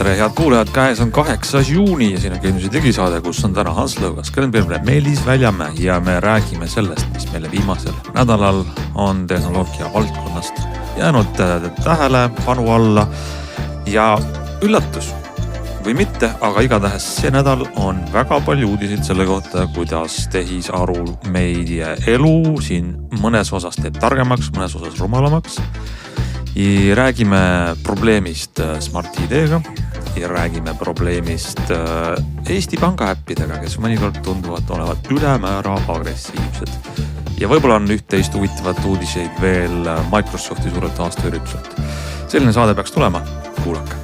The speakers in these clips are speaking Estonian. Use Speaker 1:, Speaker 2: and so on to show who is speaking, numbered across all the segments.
Speaker 1: tere, head kuulajad, käes on 8. juuni ja siin on Geeniuse digisaade, kus on täna Hans Lõugas, Kelen Pirble, Meelis Väljamäe ja me räägime sellest, mis meile viimasel nädalal on tehnoloogia valdkonnast jäänud tähelepanu alla ja üllatus või mitte, aga igatahes see nädal on väga palju uudiseid selle kohta, kuidas tehisaru meie elu siin mõnes osas teeb targemaks, mõnes osas rumalamaks. Ja räägime probleemist Smart ID-ga ja räägime probleemist Eesti Panga äppidega, kes mõnikord tunduvad olevat ülemäära agressiivsed. Ja võib-olla on üht-teist huvitavat uudiseid veel Microsofti suurelt aastaürituselt. Selline saade peaks tulema, kuulake.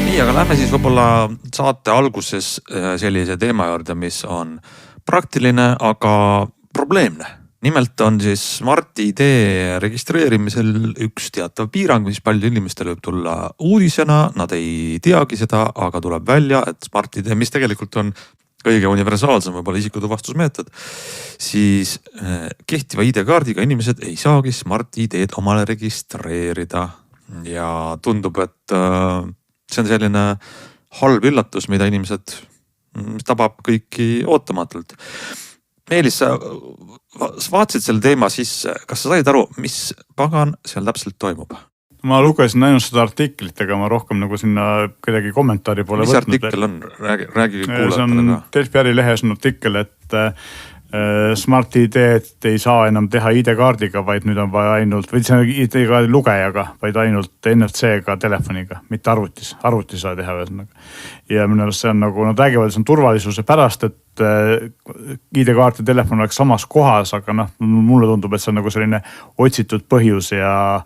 Speaker 1: Nii, aga lähme siis võib-olla saate alguses sellise teema juurde, mis on praktiline, aga probleemne. Nimelt on siis Smart ID registreerimisel üks teatav piirang, mis palju inimestele võib tulla uudisena. Nad ei teagi seda, aga tuleb välja, et Smart ID, mis tegelikult on kõige universaalsem võib-olla isikutuvastusmeetod, siis kehtiva ID-kaardiga inimesed ei saagi Smart ID-d omale registreerida. Ja tundub, et see on selline halb üllatus, mida inimesed tabab kõiki ootamatult. Meelis, sa vaatasid selle teema sisse. Kas sa said aru, mis pagan seal täpselt toimub?
Speaker 2: Ma lugesin ainult seda artiklit, aga ma rohkem nagu sinna kuidagi kommentaari poole
Speaker 1: mis võtnud. Mis artikkel on? Räägi kuulajatele ka.
Speaker 2: See on Delfi ärilehes on artikkel, et Smart ID-d ei saa enam teha ID-kaardiga, vaid nüüd on vaja ainult, või see on ID-kaardi lugejaga, vaid ainult NFC-ga telefoniga, mitte arvutis. Arvutis saa teha ühesõnaga. Ja minu arust see on nagu, nad räägivad, see on turvalisuse pärast, et ID-kaart ja telefon oleks samas kohas, aga mulle tundub, et see on nagu selline otsitud põhjus ja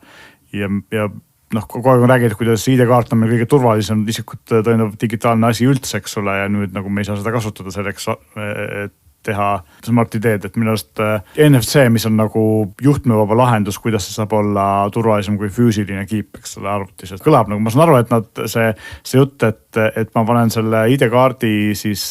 Speaker 2: kogu aeg on räägitud, kuidas ID-kaart on meil kõige turvalisem isikut tõendav digitaalne asi üldse, eks ole, ja nüüd nagu me ei saa seda kasutada selleks, et teha Smart ID-d, et minu arust NFC, mis on nagu juhtmevaba lahendus, kuidas see saab olla turvalisem kui füüsiline kiip, eks selle arvutis. Kõlab nagu, ma saan aru, et see jutt, et ma panen selle ID-kaardi siis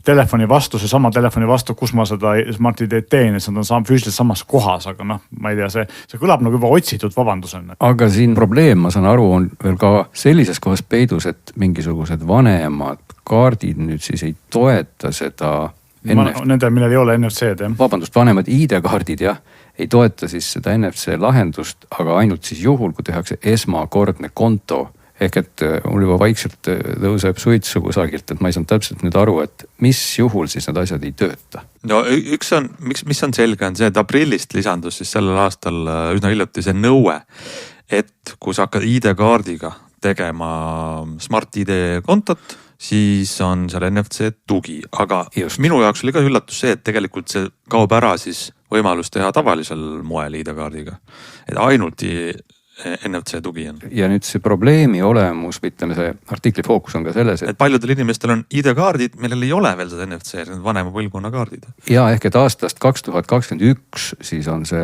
Speaker 2: telefoni vastu, see sama telefoni vastu, kus ma seda Smart ID teen, et see on füüsiliselt samas kohas, aga ma ei tea, see kõlab nagu juba otsitud vabandusena.
Speaker 3: Aga siin probleem, ma saan aru, on veel ka sellises kohas peidus, et mingisugused vanemad kaardid nüüd siis ei toeta seda
Speaker 2: Nende, millel ei ole NFC-d, jah.
Speaker 3: Vabandust, vanemad ID-kaardid, jah, ei toeta siis seda NFC lahendust, aga ainult siis juhul, kui tehakse esmakordne konto. Ehk et mul juba vaikselt tõuseb suitsu kusagilt, et ma ei saanud täpselt nüüd aru, et mis juhul siis need asjad ei tööta.
Speaker 1: No üks on, mis on selge, on see, et aprillist lisandus siis sellel aastal üsna hiljuti see nõue, et kui sa hakkad ID-kaardiga tegema Smart ID kontot, siis on seal NFC tugi, aga minu jaoks oli ka üllatus see, et tegelikult see kaob ära siis võimalus teha tavalisel moel ID-kaardiga. Et ainult NFC tugi on.
Speaker 3: Ja nüüd see probleemi olemus, ütleme see artikli fookus on ka selles,
Speaker 1: et paljudel inimestel on ID-kaardid, millel ei ole veel seda NFC, need vanema põlvkonna kaardid.
Speaker 3: Ja ehk et aastast 2021 siis on see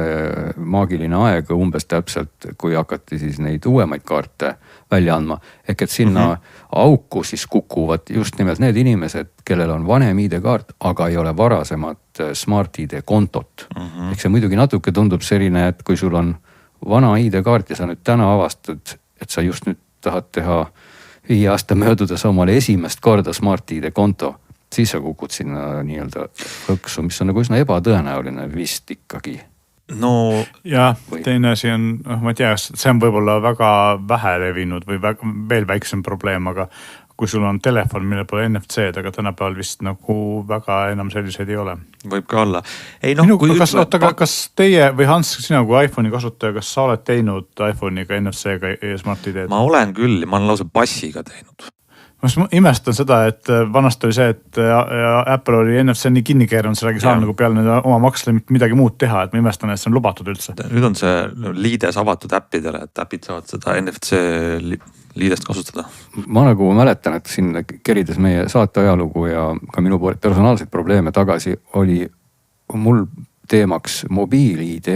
Speaker 3: maagiline aeg umbes täpselt, kui hakati siis neid uuemaid kaarte välja andma. Ehk et sinna auku siis kukuvad just nimelt need inimesed, kellel on vanem ID-kaart, aga ei ole varasemat Smart ID kontot. Ehk see muidugi natuke tundub selline, et kui sul on vana ID-kaart ja sa nüüd täna avastad, et sa just nüüd tahad teha 5 aasta möödudes omale esimest korda Smart ID konto, siis sa kukud sinna nii-öelda lõksu, mis on nagu üsna ebatõenäoline vist ikkagi.
Speaker 2: No ja teine asi on, ma ei tea, see on võib-olla väga vähe levinud või veel väiksem probleem, aga kui sul on telefon, mille pole NFC-d, aga tänapäeval vist nagu väga enam selliseid ei ole.
Speaker 1: Võib ka olla.
Speaker 2: Kas teie või Hans, sina kui iPhone'i kasutaja, kas sa oled teinud iPhone'iga NFC-ga ja Smart ID-d?
Speaker 1: Ma olen küll, ma olen lausa passiga teinud.
Speaker 2: Ma imestan seda, et vanasti oli see, et Apple oli NFC nii kinni keeranud, see ei saa nagu peale oma maksle midagi muud teha, et ma imestan, et see on lubatud üldse.
Speaker 1: Nüüd on see liides avatud äppidele, et äpid saavad seda NFC liidest kasutada.
Speaker 3: Ma nagu mäletan, et siin kerides meie saate ajalugu ja ka minu personaalseid probleeme tagasi oli mul teemaks mobiil-ID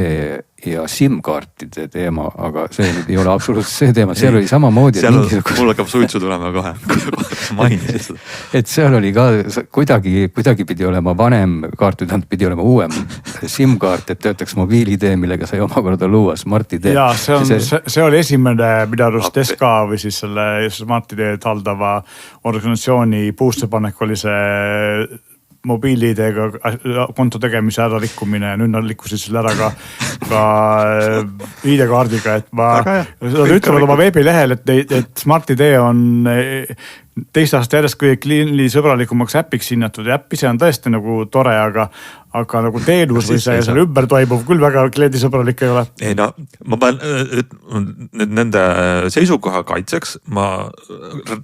Speaker 3: ja SIM-kaartide teema, aga see nüüd ei ole absoluutselt see teema, seal oli samamoodi.
Speaker 1: Mul hakkab suitsu tulema kohe, sa mainisid seda.
Speaker 3: Et seal oli ka kuidagi pidi olema vanem kaart, pidi olema uuem SIM-kaart, et töötaks mobiil-ID, millega sai omakorda luua Smart-ID.
Speaker 2: Ja see oli esimene, mida arust SK või siis selle Smart-ID haldava organisatsiooni puustepanek oli see mobiil-ID-ga konto tegemise ära rikkumine ja nüüd nad rikkusid selle ära ka ID-kaardiga, et nad ütlevad oma veebilehel, et Smart-ID on teist aastat järjest kõige kliendisõbralikumaks äpiks hinnatud ja äpp ise on tõesti nagu tore, aga nagu teenus või see seal ümber toimub küll väga kliendisõbralik ei ole.
Speaker 1: Ei no, ma pean nüüd nende seisukoha kaitseks, ma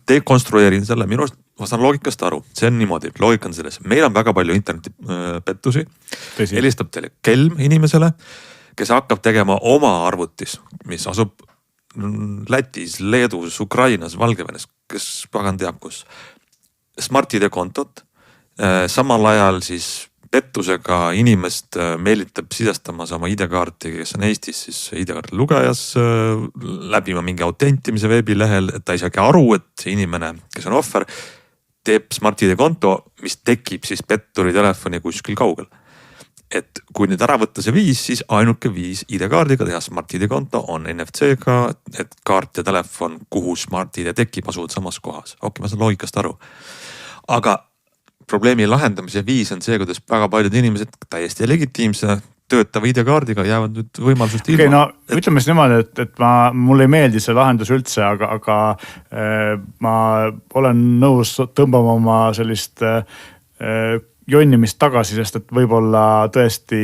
Speaker 1: dekonstrueerin selle, minu arust ma saan loogikast aru, see on niimoodi, loogika on selles, meil on väga palju internetipettusi, helistab teile kelm inimesele, kes hakkab tegema oma arvutis, mis asub Lätis, Leedus, Ukrainas, Valgevenes, kes pagan teab kus, Smart-ID kontot, samal ajal siis pettusega inimest meelitab sidestamas oma ID-kaarti, kes on Eestis siis ID-kaarti lugejas, läbima mingi autentimise veebilehel, et ta ei saagi aru, et see inimene, kes on ohver, teeb Smart-ID konto, mis tekib siis petturi telefoni kuskil kaugel. Et kui nüüd ära võtta see viis, siis ainuke viis ID-kaardiga teha Smart-ID konto on NFC-ga, et kaart ja telefon, kuhu Smart-ID tekib, asuvad samas kohas. Okei, ma saan loogikast aru. Aga probleemi lahendamise viis on see, kuidas väga paljud inimesed täiesti legitiimse töötava ID-kaardiga jäävad nüüd võimalusest ilma.
Speaker 2: Okei, no ütleme siis niimoodi, et mulle ei meeldi see lahendus üldse, aga ma olen nõus tõmbama oma sellist jonnimist tagasi, sest et võib-olla tõesti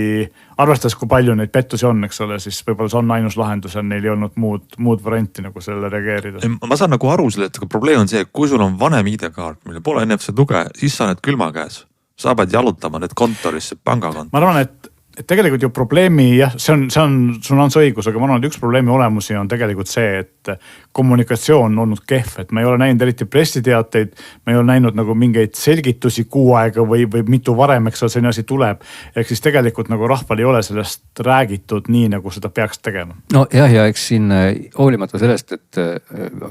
Speaker 2: arvestades, kui palju neid pettusi on, eks ole, siis võib-olla see on ainus lahendus ja neil ei olnud muud varianti nagu selle reageerida.
Speaker 1: Ma saan nagu aru selle, et probleem on see, kui sul on vanem ID-kaart, mille pole NFC tuge, siis sa need külma käes. Sa pead jalutama need kontorisse, pangakonto.
Speaker 2: Ma arvan, et tegelikult ju probleemi, jah, sul on see õigus, aga ma arvan, et üks probleemi olemusi on tegelikult see, et kommunikatsioon on olnud kehv, et me ei ole näinud eriti pressiteateid, me ei ole näinud nagu mingeid selgitusi kuu aega või mitu varem, eks selline asi tuleb. Ehk siis tegelikult nagu rahval ei ole sellest räägitud nii, nagu seda peaks tegema.
Speaker 3: No jah, ja eks siin hoolimata sellest, et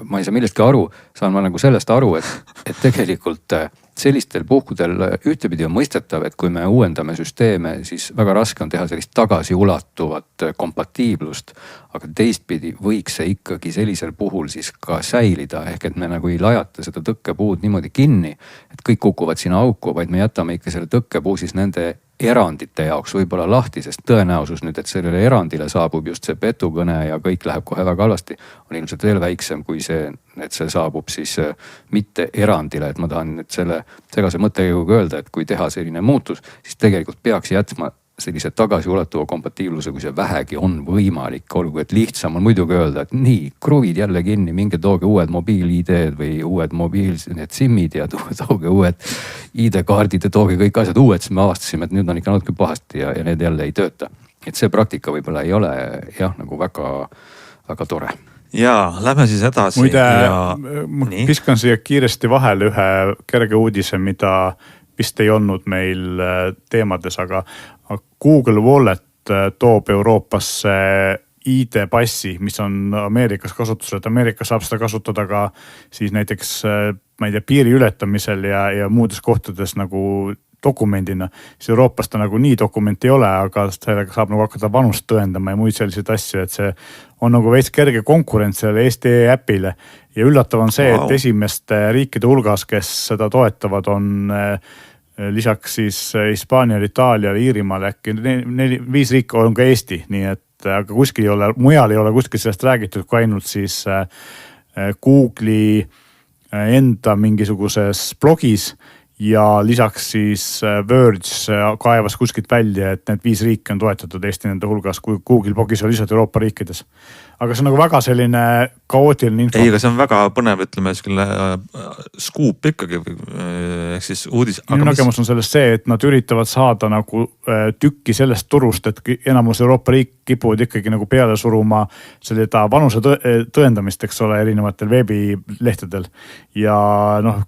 Speaker 3: ma ei saa millestki aru, saan ma nagu sellest aru, et tegelikult sellistel puhkudel ühtepidi on mõistetav, et kui me uuendame süsteeme, siis väga raske on teha sellist tagasiulatuvat kompatiiblust, aga teistpidi võiks see ikkagi sellisel puhul siis ka säilida, ehk et me nagu ei lajata seda tõkkepuud niimoodi kinni, et kõik kukuvad sinna auku, vaid me jätame ikka selle tõkkepuu siis nende erandite jaoks võib-olla lahti, sest tõenäosus nüüd, et sellele erandile saabub just see petukõne ja kõik läheb kohe väga halvasti, on ilmselt veel väiksem kui see, et see saabub siis mitte erandile, et ma tahan nüüd selle segase mõttekäiguga öelda, et kui teha selline muutus, siis tegelikult peaks jätma sellise tagasiulatuva kompatiivluse, kui see vähegi on võimalik, olgu, et lihtsam on muidugi öelda, et nii, kruvid jälle kinni, minge tooge uued mobiil-ID-d või uued need SIM-id ja tooge uued ID-kaardid ja tooge kõik asjad uued, siis me avastasime, et nüüd on ikka natuke pahasti ja need jälle ei tööta. Et see praktika võib-olla ei ole jah, nagu väga, väga tore.
Speaker 1: Ja lähme siis edasi.
Speaker 2: Muide, ma piskan siia kiiresti vahele ühe kerge uudise, mida vist ei olnud meil teemades, aga Google Wallet toob Euroopasse ID-passi, mis on Ameerikas kasutusel, et Ameerikas saab seda kasutada ka siis näiteks, ma ei tea, piiri ületamisel ja muudes kohtades nagu dokumendina. Siis Euroopas ta nagu nii dokumenti ei ole, aga sellega saab nagu hakata vanust tõendama ja muid selliseid asju, et see on nagu veits kerge konkurents selle Eesti äpile. Ja üllatav on see, et esimeste riikide hulgas, kes seda toetavad, on lisaks siis Hispaanial, Itaalial, Iirimaal äkki 5 riiki on ka Eesti, nii et aga kuskil ei ole, mujal ei ole kuskil sellest räägitud, kui ainult siis Google'i enda mingisuguses blogis ja lisaks siis Verge kaevas kuskilt välja, et need 5 riiki on toetatud Eesti nende hulgas, kui Google blogis on lihtsalt Euroopa riikides. aga see on nagu väga selline kaootiline info.
Speaker 1: ei, aga see on väga põnev, ütleme skille skuup ikkagi, ehk siis uudis.
Speaker 2: Minu nägemus on sellest see, et nad üritavad saada nagu tükki sellest turust, et enamus Euroopa riik kipuvad ikkagi nagu peale suruma seda vanuse tõendamist, eks ole, erinevatel veebilehtedel. Ja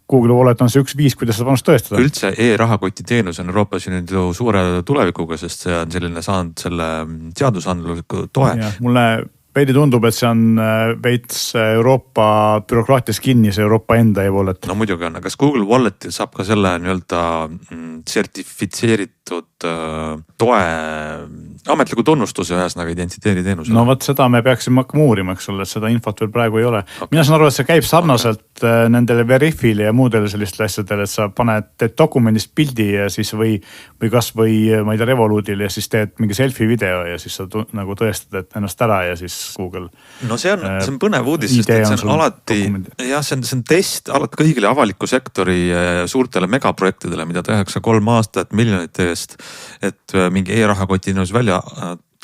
Speaker 2: Google Wallet on see üks viis, kuidas seda vanust tõestada.
Speaker 1: Üldse e-rahakoti teenus on Euroopas ju suure tulevikuga, sest see on selline saanud selle seadusandlusliku toe.
Speaker 2: Mulle veidi tundub, et see on veits Euroopa bürokraatias kinni, see Euroopa enda e-wallet.
Speaker 1: No muidugi on, aga kas Google Walletil saab ka selle nii-öelda sertifitseeritud toe ametliku tunnustuse ühesõnaga identiteedi teenusele?
Speaker 2: No võt seda me peaksime hakkama uurima, eks ole, seda infot veel praegu ei ole. Okay. Mina saan aru, et see käib sarnaselt nendele Verifiile ja muudele sellistele asjadele, et sa teed dokumendist pildi ja siis või kas või ma ei tea Revoluudil ja siis teed mingi selfie video ja siis sa nagu tõestad ennast ära ja siis Google.
Speaker 1: No see on põnev uudis, sest et see on alati, jah, see on test alati kõigile avaliku sektori suurtele megaprojektidele, mida tehakse 3 aastat miljonite eest, et mingi e-rahakoti nõus välja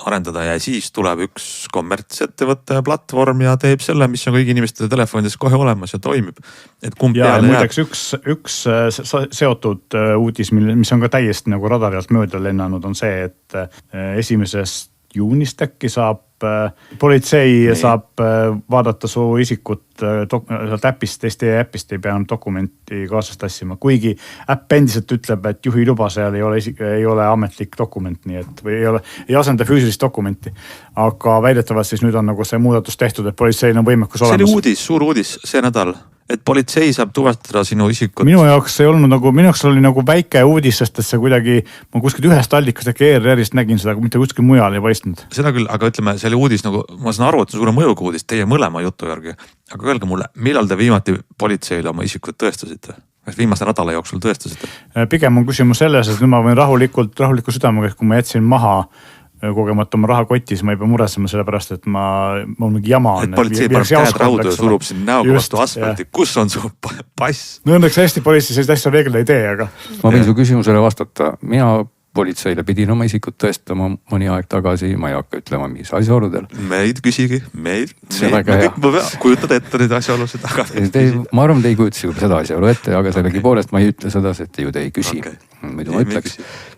Speaker 1: arendada ja siis tuleb üks kommertsettevõtte platvorm ja teeb selle, mis on kõigi inimeste telefonides kohe olemas ja toimib. Et kumb
Speaker 2: ja
Speaker 1: peale
Speaker 2: muideks üks seotud uudis, mis on ka täiesti nagu radarialt mööda lennanud, on see, et 1. juunist äkki saab politsei saab vaadata su isikut sealt äpist, Eesti äpist ei pea enam dokumenti kaasast tassima, kuigi äpp endiselt ütleb, et juhi luba seal ei ole ametlik dokument, nii et või ei asenda füüsilist dokumenti. Aga väidetavalt siis nüüd on nagu see muudatus tehtud, et politseil on võimekus olemas.
Speaker 1: See oli uudis, suur uudis see nädal, et politsei saab tuvastada sinu isikut.
Speaker 2: Minu jaoks oli nagu väike uudis, sest et see kuidagi, ma kuskilt ühest allikast äkki ERR-ist nägin seda, mitte kuskil mujal ei paistnud.
Speaker 1: Seda küll, aga ütleme, see oli uudis nagu, ma saan aru, et suure mõjuga uudis teie mõlema jutu järgi. Aga öelge mulle, millal te viimati politseile oma isikut tõestasite? Kas viimase nädala jooksul tõestasite?
Speaker 2: Pigem on küsimus selles, et nüüd ma võin rahulikult südamega, kui ma jätsin maha kogemata oma raha kotis, ma ei pea muretsema selle pärast, et mul mingi jama on.
Speaker 1: Et politsei paneb käed raudu ja surub siin näoga vastu asfalti. Kus on su pass?
Speaker 2: No õnneks hästi politsei sellist asja reegel ei tee, aga...
Speaker 3: Ma võin su küsimusele vastata. Mina politseile pidin oma isikut tõestama mõni aeg tagasi, ma ei hakka ütlema, mis asjaoludel.
Speaker 1: Meid küsigi, kujutad ette neid asjaolusid, aga...
Speaker 3: Ma arvan, te ei kujutsi seda asjaolu ette, aga sellegi poolest ma ei ütle seda, et te ju te ei küsi. Muidu ma ütleks.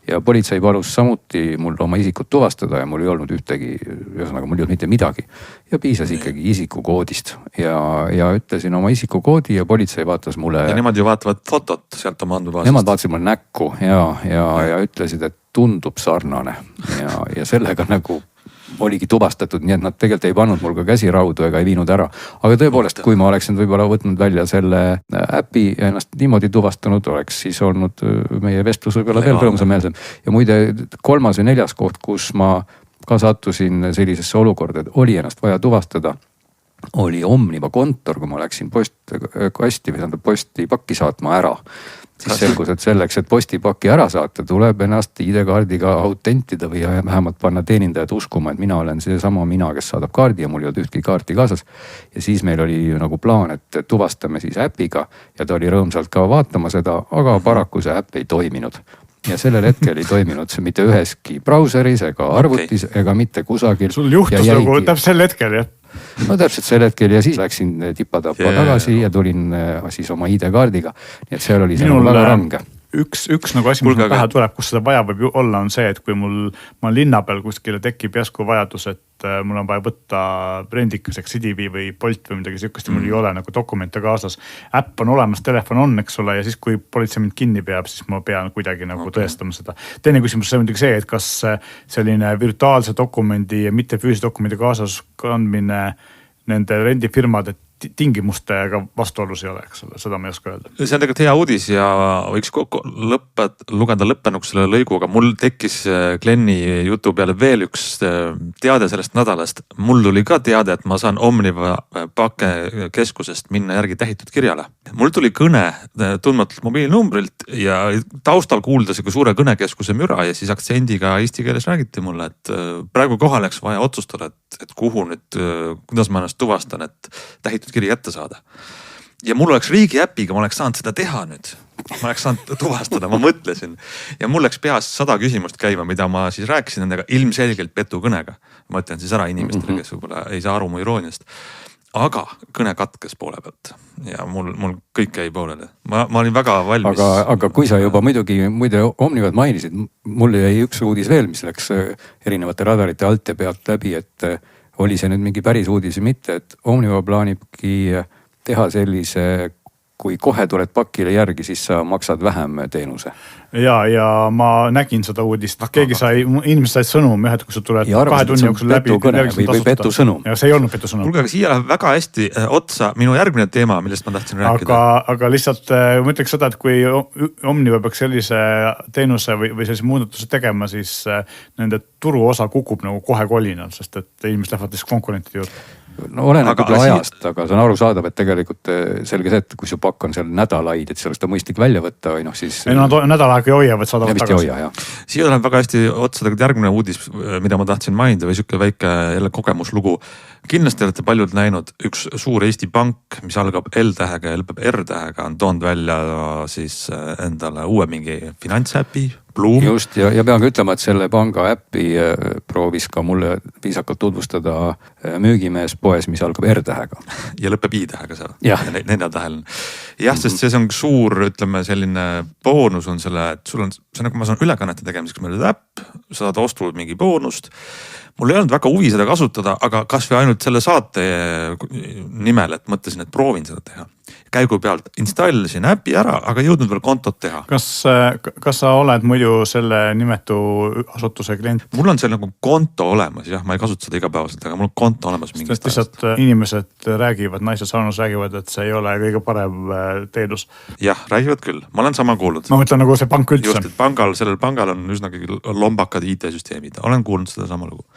Speaker 3: Ja politsei palus samuti mul oma isikut tuvastada ja mul ei olnud ühtegi, ühesõnaga mul ei olnud mitte midagi. Ja piisas ikkagi isikukoodist ja ütlesin oma isikukoodi ja politsei vaatas mulle... Ja
Speaker 1: nemad ju vaatavad fotot sealt oma andmebaasist.
Speaker 3: Nemad vaatasid mulle näkku ja ütlesid, et tundub sarnane ja sellega nagu oligi tuvastatud, nii et nad tegelikult ei pannud mul ka käsi raudu ega ei viinud ära. Aga tõepoolest, kui ma oleksin võib-olla võtnud välja selle äpi ja ennast niimoodi tuvastanud, oleks siis olnud meie vestlus võib-olla veel rõõmsameelsem. Ja muide 3. või 4. koht, kus ma ka sattusin sellisesse olukorda, et oli ennast vaja tuvastada, oli Omniva kontor, kui ma läksin postipakki saatma ära. Siis selgus, et selleks, et postipaki ära saata, tuleb ennast ID-kaardiga autentida või vähemalt panna teenindajad uskuma, et mina olen seesama mina, kes saadab kaardi ja mul ei olnud ühtki kaarti kaasas. Ja siis meil oli nagu plaan, et tuvastame siis äpiga ja ta oli rõõmsalt ka vaatama seda, aga paraku see äpp ei toiminud. Ja sellel hetkel ei toiminud see mitte üheski brauseris ega arvutis ega mitte kusagil.
Speaker 2: Sul juhtus nagu täpselt sel hetkel, jah?
Speaker 3: No täpselt sel hetkel ja siis läksin tipa-tapa tagasi ja tulin siis oma ID-kaardiga. Nii et seal oli see väga range.
Speaker 2: Üks nagu asi, mis pähe tuleb, kus seda vaja võib olla, on see, et kui ma linna peal kuskile tekib jäsku vajadus, et mul on vaja võtta rendikeseks Sidivi või Bolt või midagi sihukest ja mul ei ole nagu dokumente kaasas. Äpp on olemas, telefon on, eks ole, ja siis kui politsei mind kinni peab, siis ma pean kuidagi nagu tõestama seda. Teine küsimus on muidugi see, et kas selline virtuaalse dokumendi ja mitte füüsilise dokumendi kaasas kandmine nende rendifirmade tingimustega vastuolus ei ole, eks ole, seda ma ei oska öelda.
Speaker 1: See on tegelikult hea uudis ja võiks lugeda lõppenuks selle lõigu, aga mul tekkis Glenni jutu peale veel üks teade sellest nädalast. Mul tuli ka teade, et ma saan Omniva pakkekeskusest minna järgi tähitud kirjale. Mul tuli kõne tundmatult mobiilnumbrilt ja taustal kuuldas suure kõnekeskuse müra ja siis aktsendiga eesti keeles räägiti mulle, et praegu kohaleks vaja otsustada, et kuhu nüüd, kuidas ma ennast tuvastan, et tähitud kiri jätta saada. Ja mul oleks riigi äpiga, ma oleks saanud seda teha nüüd. ma oleks saanud tuvastada, ma mõtlesin ja mul läks peas 100 küsimust käima, mida ma siis rääkisin nendega ilmselgelt petukõnega. Ma ütlen siis ära inimestele, kes võib-olla ei saa aru mu irooniast. Aga kõne katkes poole pealt ja mul kõik jäi poolele. Ma olin väga valmis.
Speaker 3: Aga kui sa juba muide Omnivat mainisid, mul jäi üks uudis veel, mis läks erinevate radarite alt ja pealt läbi, et oli see nüüd mingi päris uudis või mitte, et Omniva plaanibki teha sellise, kui kohe tuled pakile järgi, siis sa maksad vähem teenuse.
Speaker 2: Ja ma nägin seda uudist. Inimesed said sõnumi, et kui sa tuled 2 tunni jooksul läbi.
Speaker 3: Või petu sõnum.
Speaker 2: Ja see ei olnud petu sõnum.
Speaker 1: Kuulge, aga siia läheb väga hästi otsa minu järgmine teema, millest ma tahtsin rääkida.
Speaker 2: Aga lihtsalt ma ütleks seda, et kui Omniva peaks sellise teenuse või sellise muudatuse tegema, siis nende turuosa kukub nagu kohe kolinal, sest et inimesed lähevad lihtsalt konkurentide juurde.
Speaker 3: No oleneb ajast, aga see on arusaadav, et tegelikult selge see, et kui su pakk on seal nädalaid, et sellest on mõistlik välja võtta või siis...
Speaker 2: Ei, nädal aega hoiavad, saadavad tagasi.
Speaker 1: Siia läheb väga hästi otsa järgmine uudis, mida ma tahtsin mainida või siuke väike jälle kogemuslugu. Kindlasti olete paljud näinud üks suur Eesti pank, mis algab L-tähega ja lõpeb R-tähega, on toonud välja siis endale uue mingi finantsäpi, Bloom.
Speaker 3: Just ja pean ka ütlema, et selle panga äppi proovis ka mulle viisakalt tutvustada müügimees poes, mis algab R-tähega.
Speaker 1: Ja lõpeb I-tähega seal.
Speaker 3: Ja
Speaker 1: 4 tähel. Jah, sest see on suur, ütleme selline boonus on selle, et sul on, see nagu ma saan ülekannete tegemiseks, meil on äpp, saad ostud mingi boonust. Mul ei olnud väga huvi seda kasutada, aga kas või ainult selle saate nimel, et mõtlesin, et proovin seda teha. Käigu pealt installisin äpi ära, aga jõudnud veel kontot teha.
Speaker 2: Kas sa oled muidu selle nimetu asutuse klient?
Speaker 1: Mul on seal nagu konto olemas, jah, ma ei kasuta seda igapäevaselt, aga mul on konto olemas mingist
Speaker 2: ajast. Lihtsalt inimesed räägivad, naised saunus räägivad, et see ei ole kõige parem teenus.
Speaker 1: Jah, räägivad küll, ma olen sama kuulnud.
Speaker 2: Ma mõtlen nagu see pank üldse.
Speaker 1: Just, et sellel pangal on üsnagi lombakad IT-süsteemid, olen kuulnud seda sama lugu.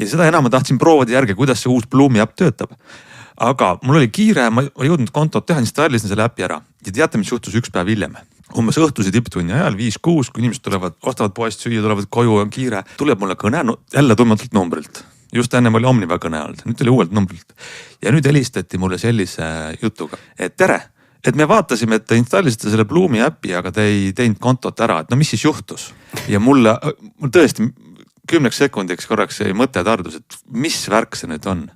Speaker 1: Ja seda enam ma tahtsin proovida järgi, kuidas see uus Bloomi äpp töötab. Aga mul oli kiire, ma jõudnud kontot teha, installisin selle äpi ära. Ja teate, mis juhtus üks päev hiljem? Umbes õhtuse tipptunni ajal, 5-6, kui inimesed tulevad, ostavad poest süüa, tulevad koju, on kiire. Tuleb mulle kõne jälle tundmatult numbrilt. Just enne oli Omniva kõne all, nüüd oli uuelt numbrilt. Ja nüüd helistati mulle sellise jutuga, et tere, et me vaatasime, et te installisite selle Bloomi äpi, aga te ei teinud kontot ära, et no mis siis juhtus? Ja mul tõesti 10 sekundiks korraks jäi mõte tardus, et mis värk see nüüd on?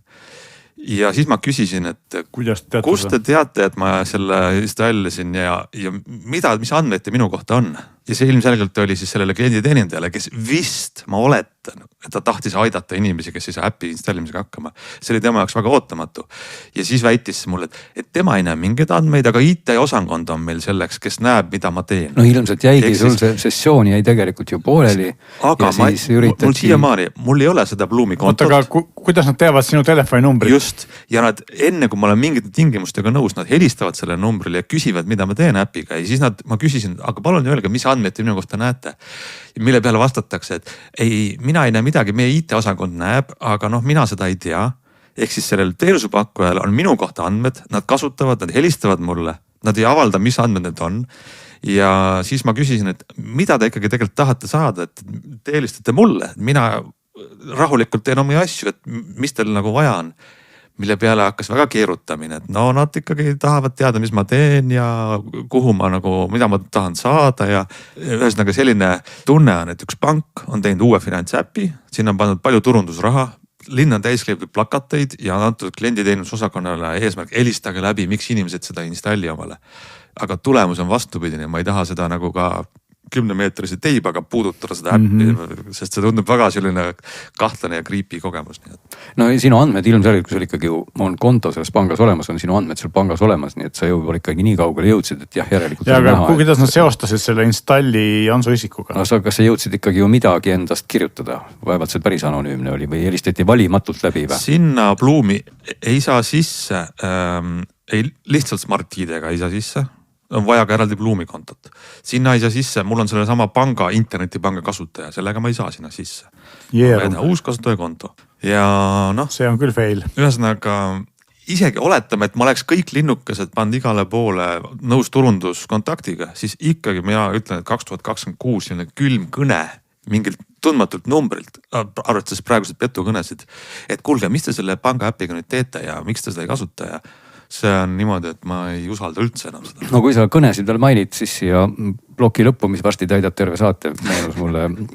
Speaker 1: Ja siis ma küsisin, et kust te teate, et ma selle installisin ja mis andmeid te minu kohta on? Ja see ilmselgelt oli siis sellele klienditeenindajale, kes vist, ma oletan, et ta tahtis aidata inimesi, kes ei saa äpi installimisega hakkama. See oli tema jaoks väga ootamatu. Ja siis väitis mulle, et tema ei näe mingeid andmeid, aga IT-osakond on meil selleks, kes näeb, mida ma teen.
Speaker 3: No ilmselt jäigi sul see sessioon jäi tegelikult ju pooleli.
Speaker 1: Aga mul siiamaani, mul ei ole seda Bloomi kontot.
Speaker 2: Aga kuidas nad teavad sinu telefoninumbrit?
Speaker 1: Just. Ja nad enne, kui ma olen mingite tingimustega nõus, nad helistavad selle numbrile ja küsivad, mida ma teen äpiga. Ja siis ma küsisin, aga palun öelge, mis andmeid minu kohta näete. Mille peale vastatakse, et ei, mina ei näe midagi, meie IT-osakond näeb, aga mina seda ei tea. Ehk siis sellel teenusepakkujal on minu kohta andmed, nad kasutavad, nad helistavad mulle, nad ei avalda, mis andmed need on. Ja siis ma küsisin, et mida te ikkagi tegelikult tahate saada, et te helistate mulle, mina rahulikult teen omi asju, et mis teil nagu vaja on. Mille peale hakkas väga keerutamine, et nad ikkagi tahavad teada, mis ma teen ja kuhu ma mida ma tahan saada ja ühesõnaga selline tunne on, et üks pank on teinud uue finantsäpi, sinna on pandud palju turundusraha, linn on täiskleebi plakateid ja on antud klienditeenusosakonnale eesmärk helistage läbi, miks inimesed seda installi omale. Aga tulemus on vastupidine, ma ei taha seda nagu ka 10-meetrise teibaga puudutada seda äppi, sest see tundub väga selline kahtlane ja creepy kogemus.
Speaker 3: No sinu andmed ilmselgelt, kui sul ikkagi on konto selles pangas olemas, on sinu andmed seal pangas olemas, nii et sa juba ikkagi nii kaugele jõudsid, et jah, järelikult.
Speaker 2: Ja aga kuidas nad seostasid selle installi Jansu isikuga?
Speaker 3: No kas sa jõudsid ikkagi ju midagi endast kirjutada? Vaevalt see päris anonüümne oli või helistati valimatult läbi või?
Speaker 1: Sinna Bloomi ei saa sisse, lihtsalt Smart ID-ga ei saa sisse. On vaja ka eraldi Bloomi kontot. Sinna ei saa sisse, mul on selle sama panga, internetipanga kasutaja, sellega ma ei saa sinna sisse. Uus kasutajakonto. Ja
Speaker 2: see on küll fail.
Speaker 1: Ühesõnaga, isegi oletame, et ma oleks kõik linnukesed pannud igale poole nõus turunduskontaktiga, siis ikkagi mina ütlen, et 2026 selline külm kõne mingilt tundmatult numbrilt, arvates praegused petukõnesid, et kuulge, mis te selle panga äpiga nüüd teete ja miks te seda ei kasuta ja see on niimoodi, et ma ei usalda üldse enam seda.
Speaker 3: No kui sa kõnesid veel mainid, siis siia ploki lõppu, mis varsti täidab terve saate,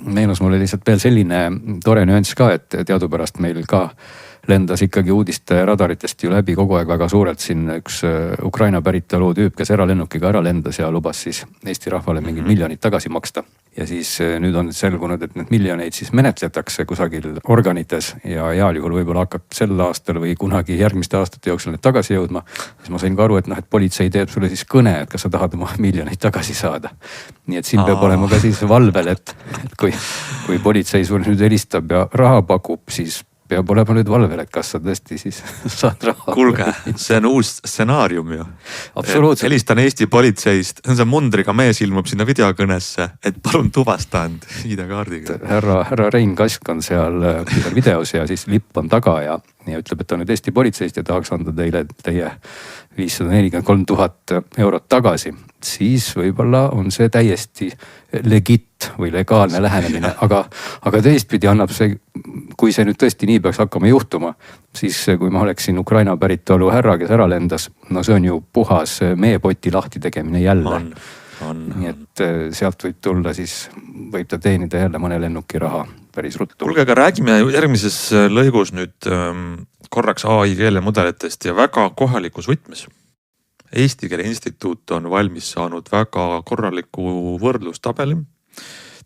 Speaker 3: meenus mulle lihtsalt veel selline tore nüanss ka, et teadupärast meil ka lendas ikkagi uudiste radaritest ju läbi kogu aeg väga suurelt siin üks Ukraina päritolu tüüp, kes eralennukiga ära lendas ja lubas siis Eesti rahvale mingid miljonid tagasi maksta. Ja siis nüüd on selgunud, et need miljoneid siis menetletakse kusagil organites ja heal juhul võib-olla hakkab sel aastal või kunagi järgmiste aastate jooksul need tagasi jõudma. Siis ma sain ka aru, et politsei teeb sulle siis kõne, et kas sa tahad oma miljoneid tagasi saada. Nii et siin peab olema ka siis valvel, et kui politsei sulle nüüd helistab ja raha pakub, siis peab olema nüüd valvel, et kas sa tõesti siis saad raha.
Speaker 1: Kuulge, see on uus stsenaarium ju.
Speaker 3: Absoluutselt.
Speaker 1: Helistan Eesti politseist, see mundriga mees ilmub sinna videokõnesse, et palun tuvasta end ID-kaardiga.
Speaker 3: Härra Rein Kask on seal videos ja siis lipp on taga ja ütleb, et on nüüd Eesti politseist ja tahaks anda teile teie 543 000 eurot tagasi. Siis võib-olla on see täiesti legit või legaalne lähenemine, aga teistpidi annab see, kui see nüüd tõesti nii peaks hakkama juhtuma, siis kui ma oleksin Ukraina päritolu härra, kes ära lendas, no see on ju puhas meepoti lahti tegemine jälle. Nii et sealt võib tulla siis, võib ta teenida jälle mõne lennuki raha päris ruttu.
Speaker 1: Kuulge, aga räägime järgmises lõigus nüüd korraks AI keelemudelitest ja väga kohalikus võtmes. Eesti Keele Instituut on valmis saanud väga korraliku võrdlustabeli.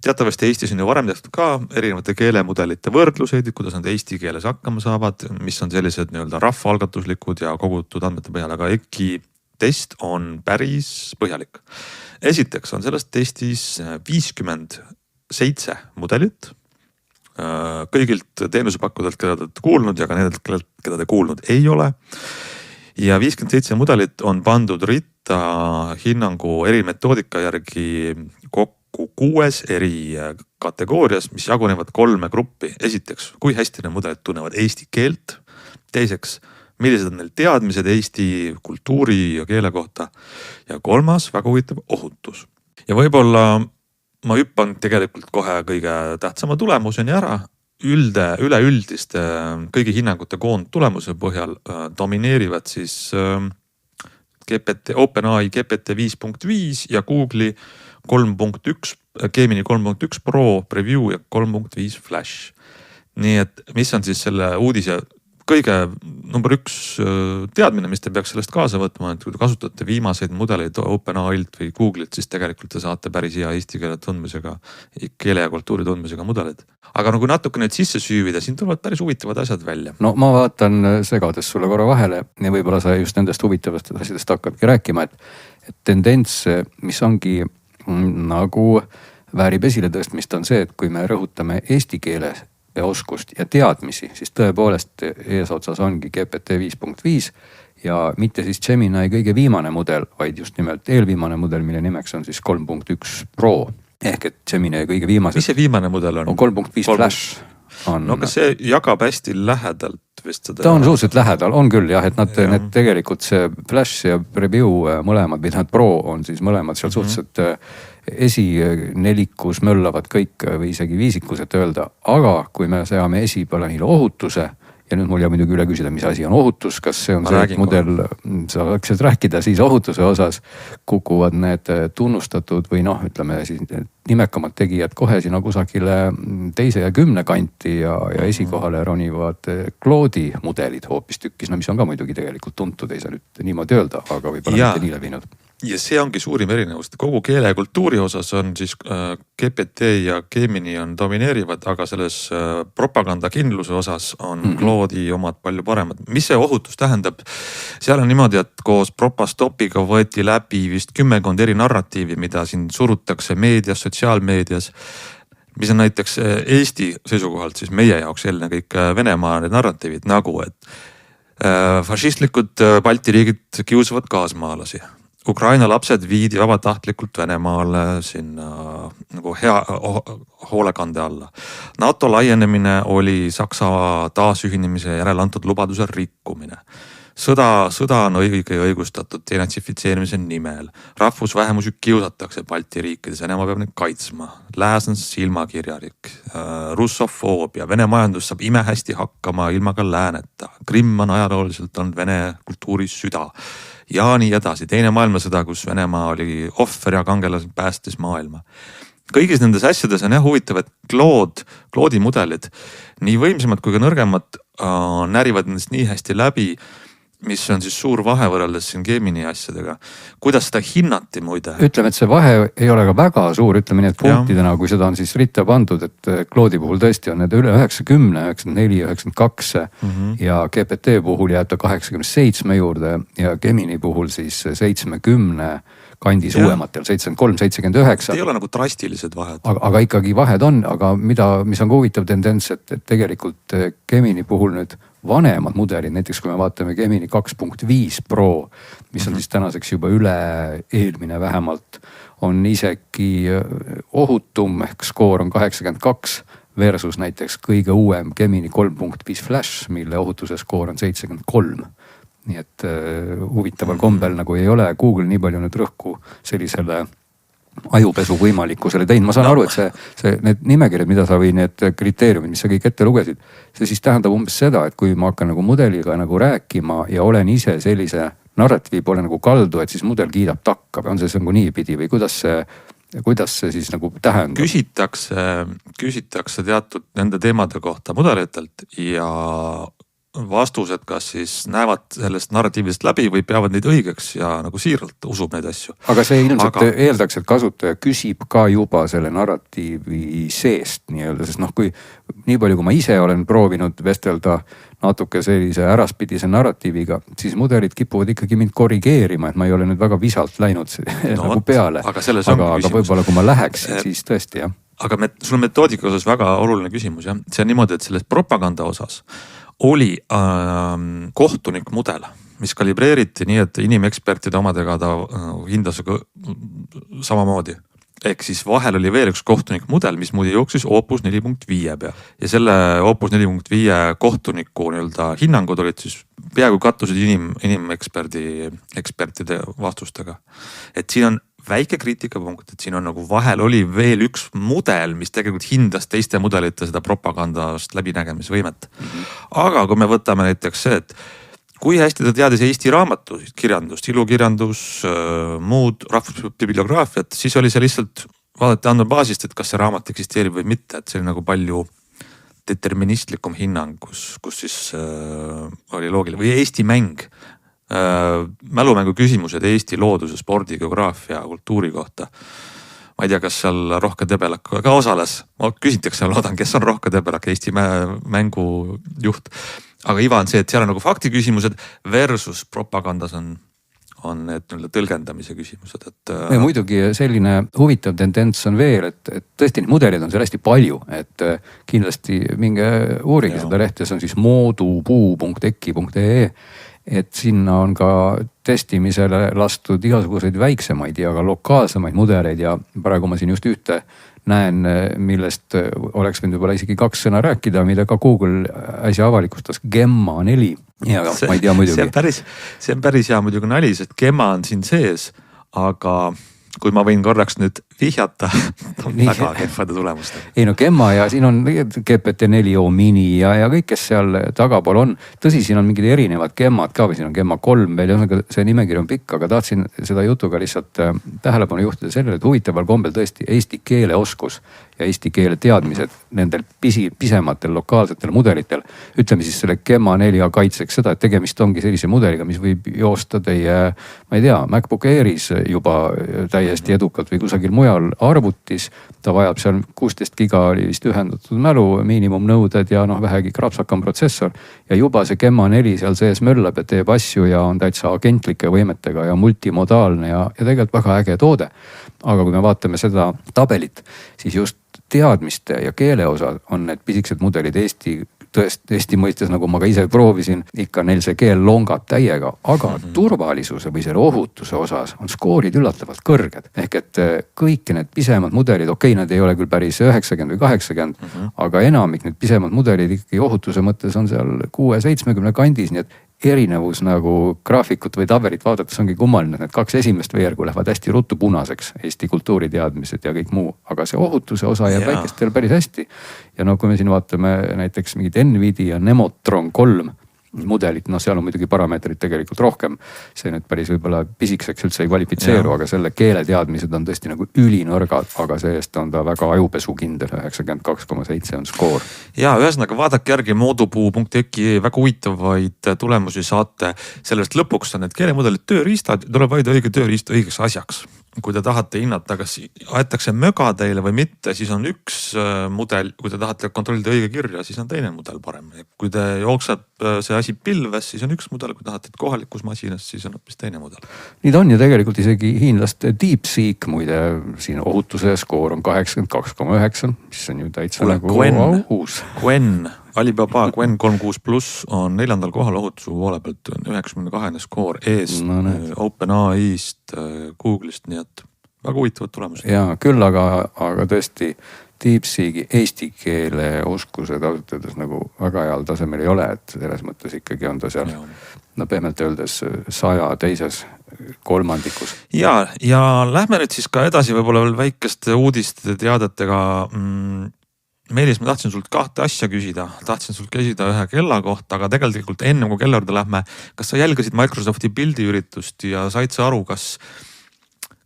Speaker 1: Teatavasti Eestis on ju varem tehtud ka erinevate keelemudelite võrdluseid, kuidas nad eesti keeles hakkama saavad, mis on sellised nii-öelda rahvaalgatuslikud ja kogutud andmete põhjal, aga EKI test on päris põhjalik. Esiteks on sellest testis 57 mudelit kõigilt teenusepakkudelt, keda te olete kuulnud ja ka nendelt, keda te kuulnud ei ole. Ja 57 mudelit on pandud ritta hinnangu eri metoodika järgi kokku 6 eri kategoorias, mis jagunevad 3 gruppi. Esiteks, kui hästi need mudelid tunnevad eesti keelt. Teiseks, millised on neil teadmised eesti kultuuri ja keele kohta. Ja 3, väga huvitav, ohutus. Ja võib-olla ma hüppan tegelikult kohe kõige tähtsama tulemuseni ära. Üleüldiste kõigi hinnangute koondtulemuse põhjal domineerivad siis OpenAI GPT 5.5 ja Google'i 3.1, Gemini 3.1 Pro Preview ja 3.5 Flash. Nii et mis on siis selle uudise kõige number 1 teadmine, mis te peaks sellest kaasa võtma, et kui te kasutate viimaseid mudeleid OpenAIlt või Google'ilt, siis tegelikult te saate päris hea eesti keele tundmisega, keele ja kultuuri tundmisega mudelid. Aga kui natuke nüüd sisse süüvida, siin tulevad päris huvitavad asjad välja.
Speaker 3: No ma vaatan segades sulle korra vahele ja võib-olla sa just nendest huvitavast asjadest hakkadki rääkima, et tendents, mis ongi nagu väärib esile tõstmist, on see, et kui me rõhutame eesti keeles ja oskust ja teadmisi, siis tõepoolest eesotsas ongi GPT 5.5 ja mitte siis Gemini kõige viimane mudel, vaid just nimelt eelviimane mudel, mille nimeks on siis 3.1 Pro. Ehk et Gemini kõige viimased.
Speaker 1: Mis see viimane mudel on?
Speaker 3: 3.5 Flash.
Speaker 1: No kas see jagab hästi lähedalt vist seda?
Speaker 3: Ta on suhteliselt lähedal, on küll jah, et need tegelikult see Flash ja Preview mõlemad, või nad Pro on siis mõlemad seal suhteliselt esinelikus möllavad kõik või isegi viisikus, et öelda, aga kui me seame esiplaanile ohutuse ja nüüd mul jääb muidugi üle küsida, mis asi on ohutus, kas see on see mudel, sa võiksid rääkida, siis ohutuse osas kukuvad need tunnustatud või ütleme siis nimekamad tegijad kohe sinna kusagile 2 ja 10 kanti ja esikohale ronivad Claude'i mudelid hoopis tükkis, mis on ka muidugi tegelikult tuntud, ei saa nüüd niimoodi öelda, aga võib-olla mitte nii levinud.
Speaker 1: Ja see ongi suurim erinevus, kogu keele ja kultuuri osas on siis GPT ja Gemini on domineerivad, aga selles propagandakindluse osas on Claude'i omad palju paremad. Mis see ohutus tähendab? Seal on niimoodi, et koos Propastopiga võeti läbi vist 10 eri narratiivi, mida siin surutakse meedias, sotsiaalmeedias, mis on näiteks Eesti seisukohalt siis meie jaoks enne kõik Venemaa need narratiivid nagu, et fašistlikud Balti riigid kiusavad kaasmaalasi. Ukraina lapsed viidi vabatahtlikult Venemaale sinna nagu hea hoolekande alla. NATO laienemine oli Saksa taasühinemise järel antud lubaduse rikkumine. sõda on õige ja õigustatud denatsifitseerimise nimel. Rahvusvähemusi kiusatakse Balti riikides, Venemaa peab neid kaitsma. Lääs on silmakirjalik, russofoobia, Vene majandus saab imehästi hakkama ilma ka lääneta. Krimm on ajalooliselt olnud Vene kultuuri süda ja nii edasi. Teine maailmasõda, kus Venemaa oli ohver ja kangelased päästis maailma. Kõigis nendes asjades on huvitav, et Claude'i mudelid, nii võimsamad kui ka nõrgemad, närivad nendest nii hästi läbi, mis on siis suur vahe võrreldes siin Gemini asjadega. Kuidas seda hinnati muide?
Speaker 3: Ütleme, et see vahe ei ole ka väga suur, ütleme nii, et punktidena, kui seda on siis ritta pandud, et Claude'i puhul tõesti on need üle 90, 94, 92 ja GPT puhul jääb ta 87 juurde ja Gemini puhul siis 70 kandis uuematel, 73, 79.
Speaker 1: Ei ole nagu drastilised vahed.
Speaker 3: Aga ikkagi vahed on, aga mis on ka huvitav tendents, et tegelikult Gemini puhul nüüd vanemad mudelid, näiteks kui me vaatame Gemini 2.5 Pro, mis on siis tänaseks juba üle eelmine vähemalt, on isegi ohutum ehk skoor on 82 versus näiteks kõige uuem Gemini 3.5 Flash, mille ohutuse skoor on 73. Nii et huvitaval kombel nagu ei ole Google nii palju nüüd rõhku sellisele ajupesu võimalikkusele teinud. Ma saan aru, et need nimekirjad, mida sa või need kriteeriumid, mis sa kõik ette lugesid, see siis tähendab umbes seda, et kui ma hakkan nagu mudeliga nagu rääkima ja olen ise sellise narratiivi pole nagu kaldu, et siis mudel kiidab takka või on see nagu niipidi või kuidas see siis nagu tähendab?
Speaker 1: Küsitakse teatud nende teemade kohta mudelitelt ja vastused kas siis näevad sellest narratiivist läbi või peavad neid õigeks ja nagu siiralt usub neid asju.
Speaker 3: Aga see ilmselt eeldaks, et kasutaja küsib ka juba selle narratiivi seest nii-öelda, sest kui nii palju, kui ma ise olen proovinud vestelda natuke sellise äraspidise narratiiviga, siis mudelid kipuvad ikkagi mind korrigeerima, et ma ei ole nüüd väga visalt läinud nagu peale. Aga võib-olla kui ma läheksin, siis tõesti jah.
Speaker 1: Aga sul metoodika osas väga oluline küsimus jah. See on niimoodi, et selles propaganda osas oli kohtunikmudel, mis kalibreeriti nii, et inimekspertide omadega ta hindas samamoodi. Ehk siis vahel oli veel üks kohtunikmudel, mis muide jooksis Opus 4.5 pea. Ja selle Opus 4.5 kohtuniku hinnangud olid siis peaaegu kattusid inimekspertide vastustega. Et siin on väike kriitikapunkt, et siin on nagu vahel oli veel üks mudel, mis tegelikult hindas teiste mudelite seda propagandast läbinägemisvõimet. Aga kui me võtame näiteks see, et kui hästi ta teadis Eesti raamatukirjandust, ilukirjandus, muud rahvusbibliograafiat, siis oli see lihtsalt vaadati andmebaasist, et kas see raamat eksisteerib või mitte, et see oli nagu palju deterministlikum hinnang, kus siis oli loogiline või Eesti mäng. Mälumängu küsimused Eesti looduse, spordi, geograafia, kultuuri kohta. Ma ei tea, kas seal Rohke Debelak ka osales. Ma küsitakse, loodan, kes on Rohke Debelak, Eesti mängu juht. Aga iva on see, et seal on nagu fakti küsimused versus propagandas on need tõlgendamise küsimused.
Speaker 3: Ja muidugi selline huvitav tendents on veel, et tõesti neid mudelid on seal hästi palju, et kindlasti minge uurige seda lehte, see on siis modupuu.eki.ee. Et sinna on ka testimisele lastud igasuguseid väiksemaid ja ka lokaalsemaid mudeleid ja praegu ma siin just ühte näen, millest oleks võinud võib-olla isegi 2 sõna rääkida, mida ka Google äsja avalikustas, Gemma 4. Ja ma ei tea muidugi.
Speaker 1: See on päris hea muidugi nali, sest Gemma on siin sees, aga kui ma võin korraks nüüd vihjata, on väga kehvade tulemustega.
Speaker 3: Ei Gemma ja siin on GPT-4 mini ja kõik, kes seal tagapool on. Tõsi, siin on mingid erinevad Gemmad ka või siin on Gemma 3 veel, see nimekiri on pikk, aga tahtsin seda jutuga lihtsalt tähelepanu juhtida sellele, et huvitaval kombel tõesti eesti keele oskus ja eesti keele teadmised nendel pisematel lokaalsetel mudelitel. Ütleme siis selle Gemma 4 kaitseks seda, et tegemist ongi sellise mudeliga, mis võib joosta teie, ma ei tea, MacBook Airis juba täiesti edukalt või kusagil mujal arvutis. Ta vajab seal 16 giga oli vist ühendatud mälu, miinimumnõuded ja vähegi krapsakam protsessor. Ja juba see Gemma 4 seal sees möllab ja teeb asju ja on täitsa agentlike võimetega ja multimodaalne ja tegelikult väga äge toode. Aga kui me vaatame seda tabelit, siis just teadmiste ja keele osa on need pisikesed mudelid Eesti mõistes, nagu ma ka ise proovisin, ikka neil see keel longab täiega, aga turvalisuse või selle ohutuse osas on skoorid üllatavalt kõrged. Ehk et kõik need pisemad mudelid, nad ei ole küll päris 90 või 80, aga enamik need pisemad mudelid ikkagi ohutuse mõttes on seal 6-70 kandis, nii et erinevus nagu graafikut või tabelit vaadates ongi kummaline, need 2 esimest veergu lähevad hästi ruttu punaseks, Eesti kultuuriteadmised ja kõik muu, aga see ohutuse osa jääb väikestel päris hästi. Ja no kui me siin vaatame näiteks mingid Nvidia Nemotron 3 mudelit, no seal on muidugi parameetrid tegelikult rohkem. See nüüd päris võib-olla pisikeseks üldse ei kvalifitseeru, aga selle keeleteadmised on tõesti nagu ülinõrgad, aga see-eest on ta väga ajupesukindel, 92,7 on skoor.
Speaker 1: Ja ühesõnaga vaadake järgi moodupuu.eki, väga huvitavaid tulemusi saate. Sellest lõpuks on need keelemudelid tööriistad, tuleb valida õige tööriist õigeks asjaks. Kui te tahate hinnata, kas aetakse möga teile või mitte, siis on üks mudel. Kui te tahate kontrollida õige kirja, siis on teine mudel parem. Kui te jookseb see asi pilves, siis on üks mudel. Kui tahate kohalikus masinas, siis on hoopis teine mudel.
Speaker 3: Nii ta on ja tegelikult isegi hiinlaste DeepSeek muide siin ohutuse skoor on 82,9, mis on ju täitsa nagu aus.
Speaker 1: Qwen, Alibaba Qwen 36+ on 4. kohal ohutuse poole pealt, 92 skoor ees OpenAI-st, Google'ist, nii et väga huvitavad tulemused.
Speaker 3: Ja küll, aga tõesti DeepSeeki eesti keele oskused ausalt öeldes nagu väga heal tasemel ei ole, et selles mõttes ikkagi on ta seal, no pehmelt öeldes 100 teises kolmandikus.
Speaker 1: Ja lähme nüüd siis ka edasi võib-olla veel väikeste uudiste teadetega. Meelis, ma tahtsin sult 2 asja küsida. Tahtsin sult küsida ühe kella kohta, aga tegelikult enne kui kella juurde lähme, kas sa jälgasid Microsofti pildiüritust ja said sa aru, kas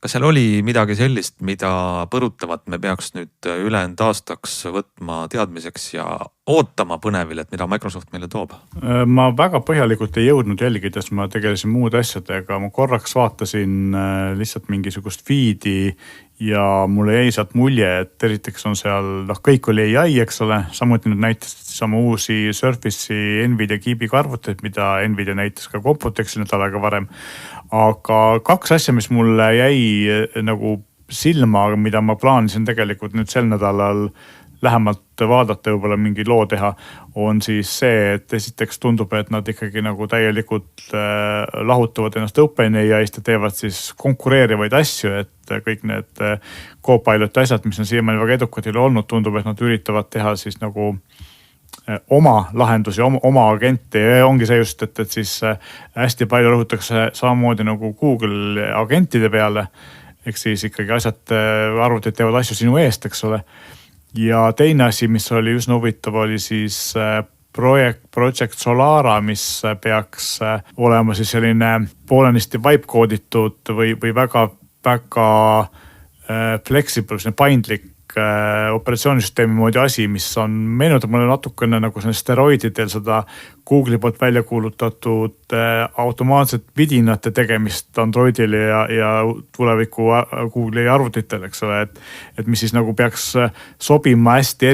Speaker 1: seal oli midagi sellist, mida põrutavat me peaks nüüd ülejäänud aastaks võtma teadmiseks ja ootama põnevil, et mida Microsoft meile toob?
Speaker 2: Ma väga põhjalikult ei jõudnud jälgides, ma tegelesin muude asjadega, ma korraks vaatasin lihtsalt mingisugust feed'i ja mulle jäi sealt mulje, et eriteks on seal, kõik oli AI, eks ole, samuti nüüd näitasid sama uusi Surface'i Nvidia Keepiga arvuteid, mida Nvidia näitas ka Computexi nädal aega varem. Aga 2 asja, mis mulle jäi nagu silma, mida ma plaanisin tegelikult nüüd sel nädalal lähemalt vaadata, võib-olla mingi loo teha, on siis see, et esiteks tundub, et nad ikkagi nagu täielikult lahutavad ennast OpenAI-st ja teevad siis konkureerivaid asju, et kõik need Copilot asjad, mis on siiamaani väga edukad ei ole olnud, tundub, et nad üritavad teha siis nagu oma lahendusi, oma agente ja ongi see just, et siis hästi palju rõhutakse samamoodi nagu Google agentide peale, eks siis ikkagi asjad, arvutid teevad asju sinu eest, eks ole. Ja teine asi, mis oli üsna huvitav, oli siis Project Solara, mis peaks olema siis selline poolenisti vibe-kooditud või väga flexible, paindlik operatsioonisüsteemi moodi asi, mis on meenutab mulle natukene nagu steroididel seda Google'i poolt välja kuulutatud automaatset vidinate tegemist Androidile ja tuleviku Google'i arvutitel, eks ole, et mis siis nagu peaks sobima hästi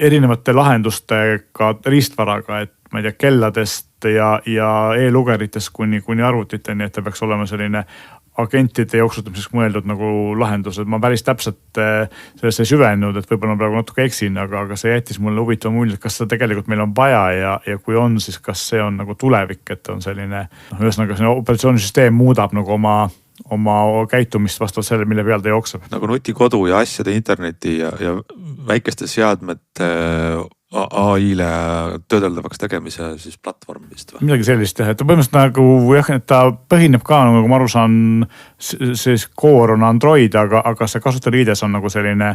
Speaker 2: erinevate lahendustega riistvaraga, et ma ei tea, kelladest ja e-lugeritest kuni arvutiteni, et ta peaks olema selline agentide jooksutamiseks mõeldud nagu lahendused. Ma päris täpselt sellesse süvenud, et võib-olla praegu natuke eksin, aga see jättis mulle huvitav mulje, kas seda tegelikult meil on vaja ja kui on, siis kas see on nagu tulevik, et on selline, ühesõnaga see operatsioonisüsteem muudab nagu oma käitumist vastavalt selle, mille peal ta jookseb.
Speaker 1: Nagu nutikodu ja asjade interneti ja väikeste seadmete AI-le töödeldavaks tegemise siis platvorm vist või?
Speaker 2: Midagi sellist jah, et põhimõtteliselt nagu jah, et ta põhineb ka, nagu ma aru saan, see core on Android, aga see kasutajaliides on nagu selline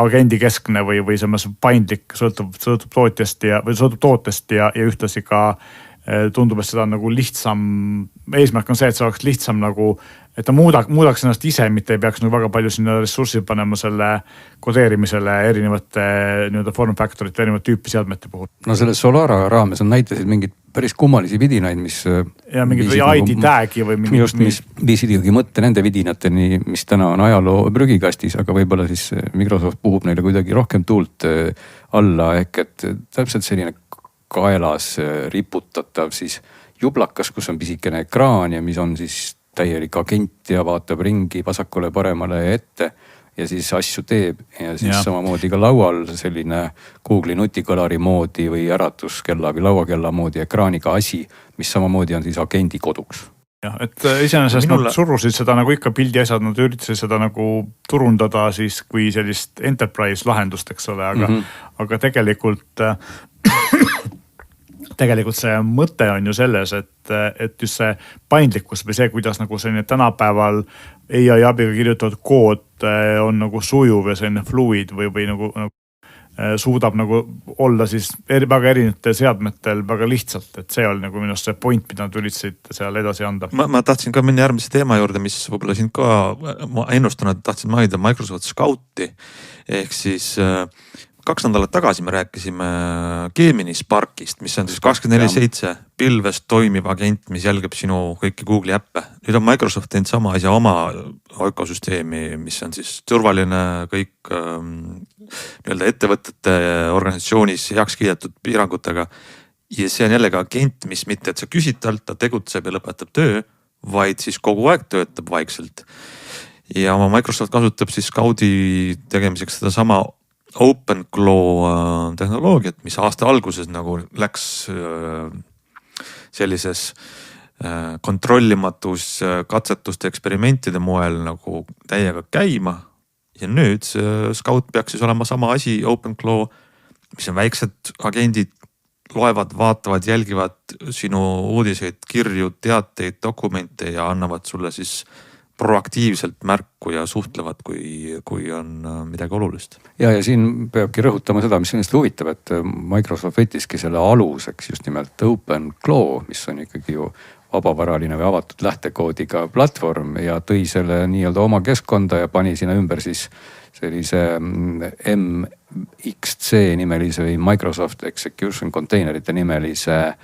Speaker 2: agendi keskne või selles paindlik, sõltub tootest ja ühtlasi ka tundub, et seda on nagu lihtsam, eesmärk on see, et see oleks lihtsam nagu, et ta muudaks ennast ise, mitte ei peaks nagu väga palju sinna ressurssi panema selle kodeerimisele erinevate form factorite, erinevate tüüpi seadmete puhul.
Speaker 3: No selle Solara raames on näitasid mingid päris kummalisi vidinaid, mis
Speaker 2: ja mingid või ID tag'i või mingid
Speaker 3: just, mis viisid ikkagi mõtte nende vidinateni, mis täna on ajaloo prügikastis, aga võib-olla siis Microsoft puhub neile kuidagi rohkem tuult alla, ehk et täpselt selline kaelas riputatav siis jublakas, kus on pisikene ekraan ja mis on siis täielik agent ja vaatab ringi vasakule, paremale ja ette ja siis asju teeb ja siis samamoodi ka laual selline Google'i nutikõlari moodi või äratuskella või lauakella moodi ekraaniga asi, mis samamoodi on siis agendi koduks.
Speaker 2: jah, et iseenesest nad surusid seda nagu ikka pildi asjad, nad üritasid seda nagu turundada siis kui sellist enterprise lahendust, eks ole, aga tegelikult tegelikult see mõte on ju selles, et just see paindlikkus või see, kuidas nagu selline tänapäeval AI abiga kirjutatud kood on nagu sujuv ja selline fluid või nagu suudab nagu olla siis väga erinevatel seadmetel väga lihtsalt, et see oli nagu minu arust see point, mida nad üritasid seal edasi anda.
Speaker 1: Ma tahtsin ka minna järgmise teema juurde, mis võib-olla siin ka, ma ennustan, et tahtsin mainida Microsoft Scouti ehk siis 2 nädalat tagasi me rääkisime Gemini Sparkist, mis on siis 24/7 pilves toimiv agent, mis jälgib sinu kõiki Google'i äppe. Nüüd on Microsoft teinud sama asja oma ökosüsteemi, mis on siis turvaline kõik nii-öelda ettevõtete organisatsioonis heaks kiidetud piirangutega. Ja see on jällegi agent, mis mitte, et sa küsid talt, ta tegutseb ja lõpetab töö, vaid siis kogu aeg töötab vaikselt. Ja oma Microsoft kasutab siis Scout'i tegemiseks seda sama OpenClaw tehnoloogiat, mis aasta alguses nagu läks sellises kontrollimatus katsetuste eksperimentide moel nagu täiega käima. Ja nüüd Scout peaks siis olema sama asi, OpenClaw, mis on väiksed agendid, loevad, vaatavad, jälgivad sinu uudiseid, kirju, teateid, dokumente ja annavad sulle siis proaktiivselt märku ja suhtlevad, kui on midagi olulist.
Speaker 3: Ja siin peabki rõhutama seda, mis ennast huvitab, et Microsoft võttiski selle aluseks just nimelt OpenClaw, mis on ikkagi ju vabavaraline või avatud lähtekoodiga platvorm ja tõi selle nii-öelda oma keskkonda ja pani sinna ümber siis sellise MXC nimelise või Microsoft Execution Containerite nimelise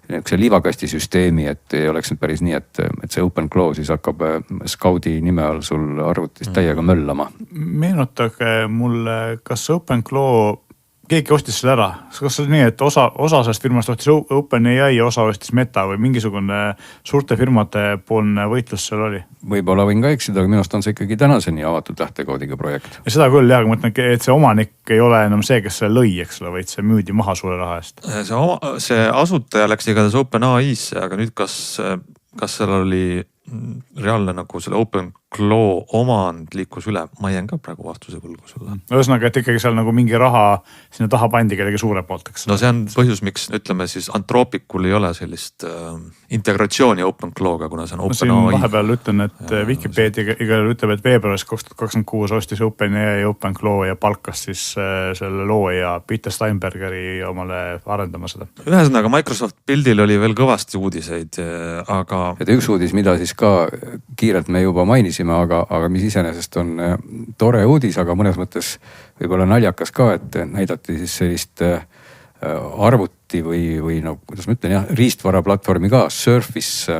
Speaker 3: liivakastisüsteemi, et ei oleks nüüd päris nii, et see OpenClaw siis hakkab Scout'i nime all sul arvutist täiega möllama.
Speaker 2: Meenutage mulle, kas OpenClaw, keegi ostis selle ära, kas see nii, et osa sellest firmast ostis OpenAI ja osa ostis Meta või mingisugune suurte firmade poolne võitlus seal oli?
Speaker 3: Võib-olla võin ka eksida, aga minust on see ikkagi tänaseni avatud lähtekoodiga projekt.
Speaker 2: Ja seda küll, aga mõtlen, et see omanik ei ole enam see, kes selle lõi, eks ole, vaid see müüdi maha suure raha eest.
Speaker 1: See asutaja läks igatahes OpenAI-sse, aga nüüd kas seal oli reaalne nagu selle OpenClaw omand liikus üle, ma jään ka praegu vastuse võlgu sulle.
Speaker 2: Ühesõnaga, et ikkagi seal nagu mingi raha sinna taha pandi kellegi suure poolt, eks.
Speaker 1: No see on põhjus, miks ütleme siis Anthropicul ei ole sellist integratsiooni OpenClaw'ga, kuna see on OpenAI.
Speaker 2: Siin vahepeal ütlen, et Wikipedia igal ütleb, et veebruaris 2026 ostis OpenAI OpenClaw ja palkas siis selle looja Peter Steinbergeri omale arendama seda.
Speaker 1: Ühesõnaga Microsoft Buildil oli veel kõvasti uudiseid, aga...
Speaker 3: Et üks uudis, mida siis ka kiirelt me juba mainisime, aga mis iseenesest on tore uudis, aga mõnes mõttes võib-olla naljakas ka, et näidati siis sellist arvuti või no kuidas ma ütlen, riistvara platvormi ka, Surface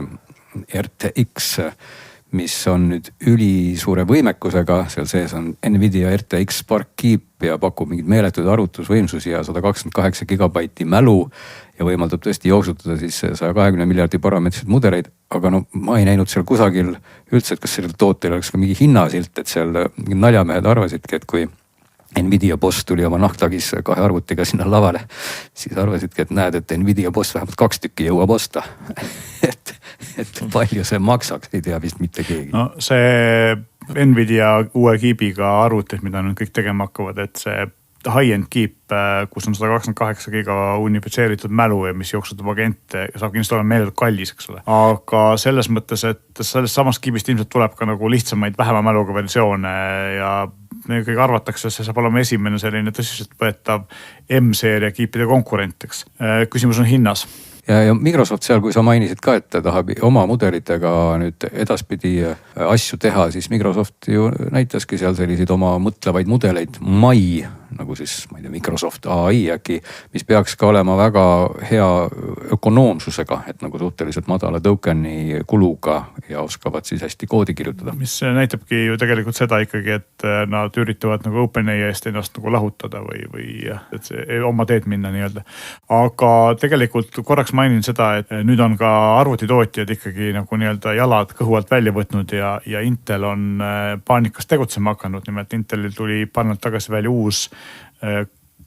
Speaker 3: RTX, mis on nüüd ülisuure võimekusega, seal sees on Nvidia RTX Spark Keep ja pakub mingid meeletud arvutusvõimsusi ja 128 gigabaiti mälu ja võimaldab tõesti jooksutada siis 120 miljardi parameetrised mudeleid. Aga no ma ei näinud seal kusagil üldse, et kas sellel tootel oleks ka mingi hinnasilt, et seal naljamehed arvasidki, et kui Nvidia boss tuli oma nahktagis 2 arvutiga sinna lavale, siis arvasidki, et näed, et Nvidia boss vähemalt 2 tükki jõuab osta. et palju see maksaks, ei tea vist mitte keegi.
Speaker 2: No see Nvidia uue kiibiga arvutid, mida nüüd kõik tegema hakkavad, et see high-end kiip, kus on 128 giga unifitseeritud mälu ja mis jooksutab agente, saab kindlasti olema meeletult kallis, eks ole. Aga selles mõttes, et sellest samast kiibist ilmselt tuleb ka nagu lihtsamaid vähema mäluga versioone ja kõik arvatakse, see saab olema esimene selline tõsiselt võetav M-seeria kiipide konkurenteks. Küsimus on hinnas.
Speaker 3: Ja Microsoft seal, kui sa mainisid ka, et ta tahab oma mudelitega nüüd edaspidi asju teha, siis Microsoft ju näitaski seal selliseid oma mõtlevaid mudeleid Mai, nagu siis ma ei tea, Microsoft AI äkki, mis peaks ka olema väga hea ökonoomsusega, et nagu suhteliselt madala tokeni kuluga ja oskavad siis hästi koodi kirjutada.
Speaker 2: Mis näitabki ju tegelikult seda ikkagi, et nad üritavad nagu OpenAI-st ennast nagu lahutada või et oma teed minna nii-öelda. Aga tegelikult korraks mainin seda, et nüüd on ka arvutitootjad ikkagi nagu nii-öelda jalad kõhu alt välja võtnud ja Intel on paanikas tegutsema hakanud. Nimelt Intelil tuli paar nädalat tagasi välja uus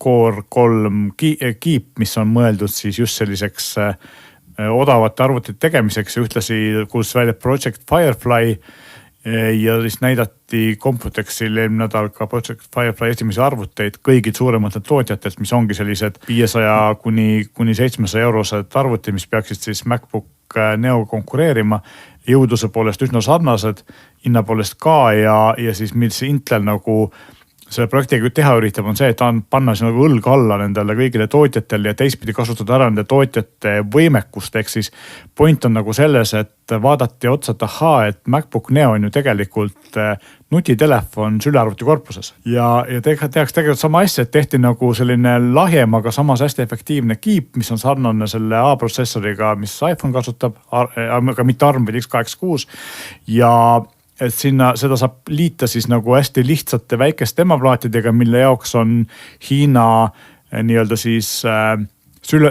Speaker 2: Core 3 kiip, mis on mõeldud siis just selliseks odavate arvutite tegemiseks ja ühtlasi kuulus välja Project Firefly ja siis näidati Computexil eelmine nädal ka Project Firefly esimesi arvuteid kõigil suurematelt tootjatelt, mis ongi sellised 500 kuni 700 eurosed arvutid, mis peaksid siis MacBook Neo konkureerima. Jõudluse poolest üsna sarnased, hinna poolest ka ja siis mis Intel nagu selle projektiga teha üritab, on see, et panna see nagu õlg alla nendele kõigile tootjatele ja teistpidi kasutada ära nende tootjate võimekust. Ehk siis point on nagu selles, et vaadati otsa, et ahaa, et MacBook Neo on ju tegelikult nutitelefon sülearvuti korpuses. Ja tehakse tegelikult sama asja, et tehti nagu selline lahjem, aga samas hästi efektiivne kiip, mis on sarnane selle A-protsessoriga, mis iPhone kasutab, aga mitte ARM, vaid x86 ja et seda saab liita siis nagu hästi lihtsate väikeste emaplaatidega, mille jaoks on Hiina nii-öelda siis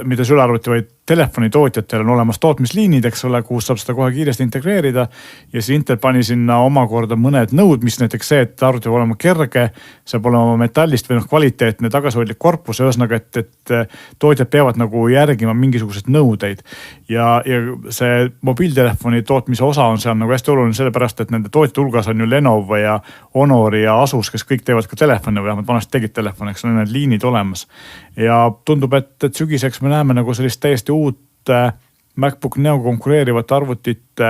Speaker 2: mitte sülearvuti, vaid telefonitootjatel on olemas tootmisliinid, eks ole, kus saab seda kohe kiiresti integreerida ja siis Intel pani sinna omakorda mõned nõud, mis näiteks see, et arvuti peab olema kerge, saab olema metallist või kvaliteetne tagasihoidlik korpus, ühesõnaga, et tootjad peavad nagu järgima mingisuguseid nõudeid ja see mobiiltelefoni tootmise osa on seal nagu hästi oluline sellepärast, et nende tootjate hulgas on ju Lenovo ja Honor ja Asus, kes kõik teevad ka telefone või vähemalt vanasti tegid telefone, eks on need liinid olemas ja tundub, et sügiseks me näeme nagu sellist täiesti uut MacBook Neo konkureerivat arvutit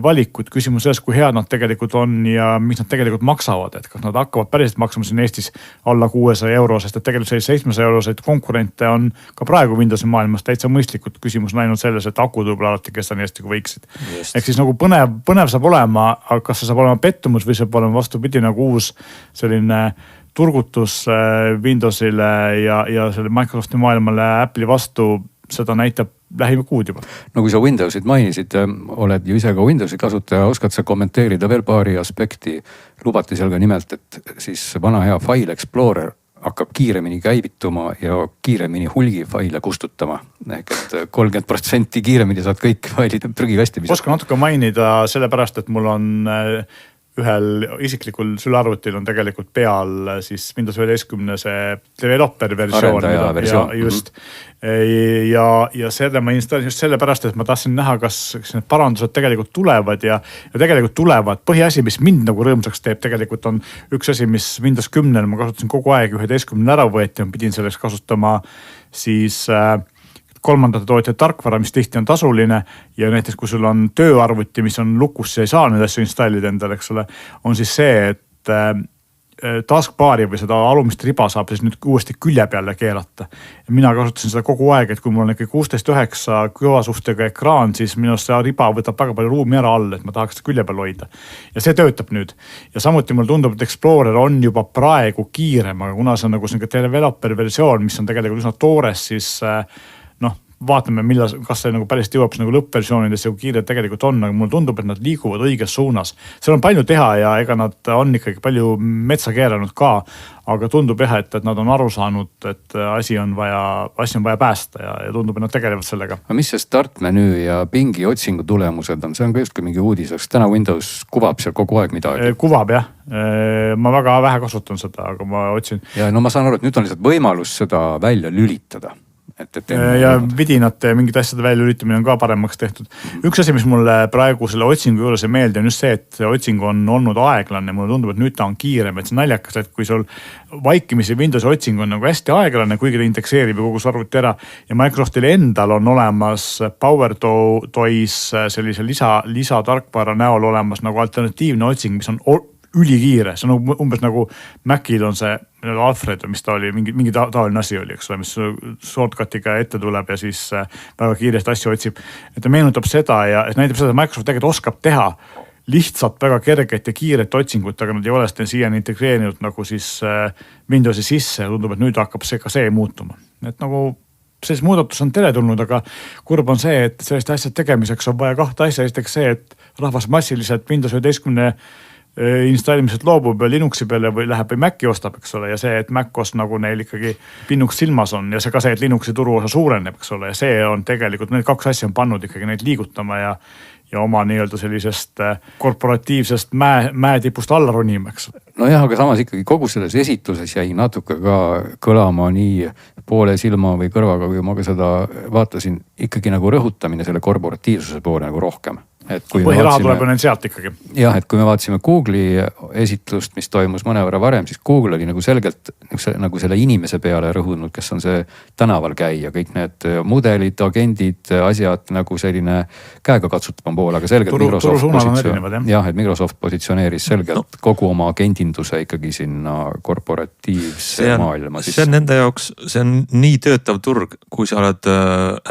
Speaker 2: valikut. Küsimus selles, kui head nad tegelikult on ja mis nad tegelikult maksavad, et kas nad hakkavad päriselt maksma siin Eestis alla 600 euro, sest et tegelikult 700 euroseid konkurente on ka praegu Windowsi maailmas täitsa mõistlikud. Küsimus on ainult selles, et akud võib-olla alati kesta nii hästi kui võiksid. Ehk siis nagu põnev saab olema, aga kas see saab olema pettumus või saab olema vastupidi nagu uus selline turgutus Windowsile ja selle Microsofti maailmale Apple'i vastu, seda näitab lähikuud juba.
Speaker 3: No kui sa Windowsit mainisid, oled ju ise ka Windowsi kasutaja, oskad sa kommenteerida veel paari aspekti. Lubati seal ka nimelt, et siis vana hea File Explorer hakkab kiiremini käivituma ja kiiremini hulgifaile kustutama. Ehk et 30% kiiremini saad kõik failid prügikasti visata.
Speaker 2: Oskan natuke mainida sellepärast, et mul on ühel isiklikul sülearvutil on tegelikult peal siis Windows 11 see developer versioon. Just. Ja selle ma installisin just sellepärast, et ma tahtsin näha, kas need parandused tegelikult tulevad ja tegelikult tulevad. Põhiasi, mis mind nagu rõõmsaks teeb, tegelikult on üks asi, mis Windows 10 ma kasutasin kogu aeg 11 ära võeti ja pidin selleks kasutama siis kolmandate tootjate tarkvara, mis tihti on tasuline ja näiteks kui sul on tööarvuti, mis on lukus, sa ei saa neid asju installida endale, eks ole, on siis see, et taskbari või seda alumist riba saab siis nüüd uuesti külje peale keerata. Ja mina kasutasin seda kogu aeg, et kui mul on ikka 16:9 kõvasuhtega ekraan, siis minu see riba võtab väga palju ruumi ära all, et ma tahaks seda külje peal hoida. Ja see töötab nüüd. Ja samuti mulle tundub, et Explorer on juba praegu kiirem, aga kuna see on nagu developer versioon, mis on tegelikult üsna toores, siis vaatame, kas see nagu päris jõuab nagu lõppversioonides ja kui kiired tegelikult on, aga mulle tundub, et nad liiguvad õiges suunas. Seal on palju teha ja ega nad on ikkagi palju metsa keeranud ka, aga tundub jah, et nad on aru saanud, et asi on vaja päästa ja tundub, et nad tegelevad sellega.
Speaker 3: Aga mis see startmenüü ja pingi otsingu tulemused on? See on ka just mingi uudiseks. Täna Windows kuvab seal kogu aeg midagi.
Speaker 2: Kuvab jah. Ma väga vähe kasutan seda, aga ma otsin.
Speaker 3: Ja no ma saan aru, et nüüd on lihtsalt võimalus seda välja lülitada.
Speaker 2: Ja vidinate ja mingid asjade välja lülitamine on ka paremaks tehtud. Üks asi, mis mulle praegu selle otsingu juures ei meeldi, on just see, et see otsing on olnud aeglane. Mulle tundub, et nüüd ta on kiirem, et see naljakas, et kui sul vaikimisi Windowsi otsing on nagu hästi aeglane, kuigi ta indekseerib ja kogu arvuti ära ja Microsoftil endal on olemas PowerToys sellise lisatarkvara näol olemas nagu alternatiivne otsing, mis on ülikiire. See on umbes nagu Macil on see Alfred, mis ta oli, mingi tavaline asi oli, eks ole, mis shortcutiga ette tuleb ja siis väga kiiresti asju otsib. Et ta meenutab seda ja näitab seda, et Microsoft tegelikult oskab teha lihtsalt väga kerget ja kiiret otsingut, aga nad ei ole seda siiani integreerinud nagu siis Windowsi sisse ja tundub, et nüüd hakkab see ka muutuma. Et nagu sellis muudatus on teletulnud, aga kurb on see, et sellist asjad tegemiseks on vaja kahte asja. Esiteks see, et rahvas massiliselt Windows 11 installimised loobub ja Linuxi peale või läheb või Maci ostab, eks ole, ja see, et Mac OS nagu neil ikkagi pinnuks silmas on ja see ka see, et Linuxi turuosa suureneb, eks ole, ja see on tegelikult, need kaks asja on pannud ikkagi neid liigutama ja oma nii-öelda sellisest korporatiivsest mäetipust alla ronima, eks.
Speaker 3: No jah, aga samas ikkagi kogu selles esitluses jäi natuke ka kõlama nii poole silma või kõrvaga, kui ma ka seda vaatasin, ikkagi nagu rõhutamine selle korporatiivsuse poole nagu rohkem.
Speaker 2: põhiraha tuleb ju neil sealt ikkagi.
Speaker 3: Jah, et kui me vaatasime Google'i esitlust, mis toimus mõnevõrra varem, siis Google oli nagu selgelt nagu selle inimese peale rõhunud, kes on see tänaval käija, kõik need mudelid, agendid, asjad nagu selline käega katsutavam pool, aga selgelt et Microsoft positsioneeris selgelt kogu oma agendinduse ikkagi sinna korporatiivse maailma sisse.
Speaker 1: See on nende jaoks, see on nii töötav turg, kui sa oled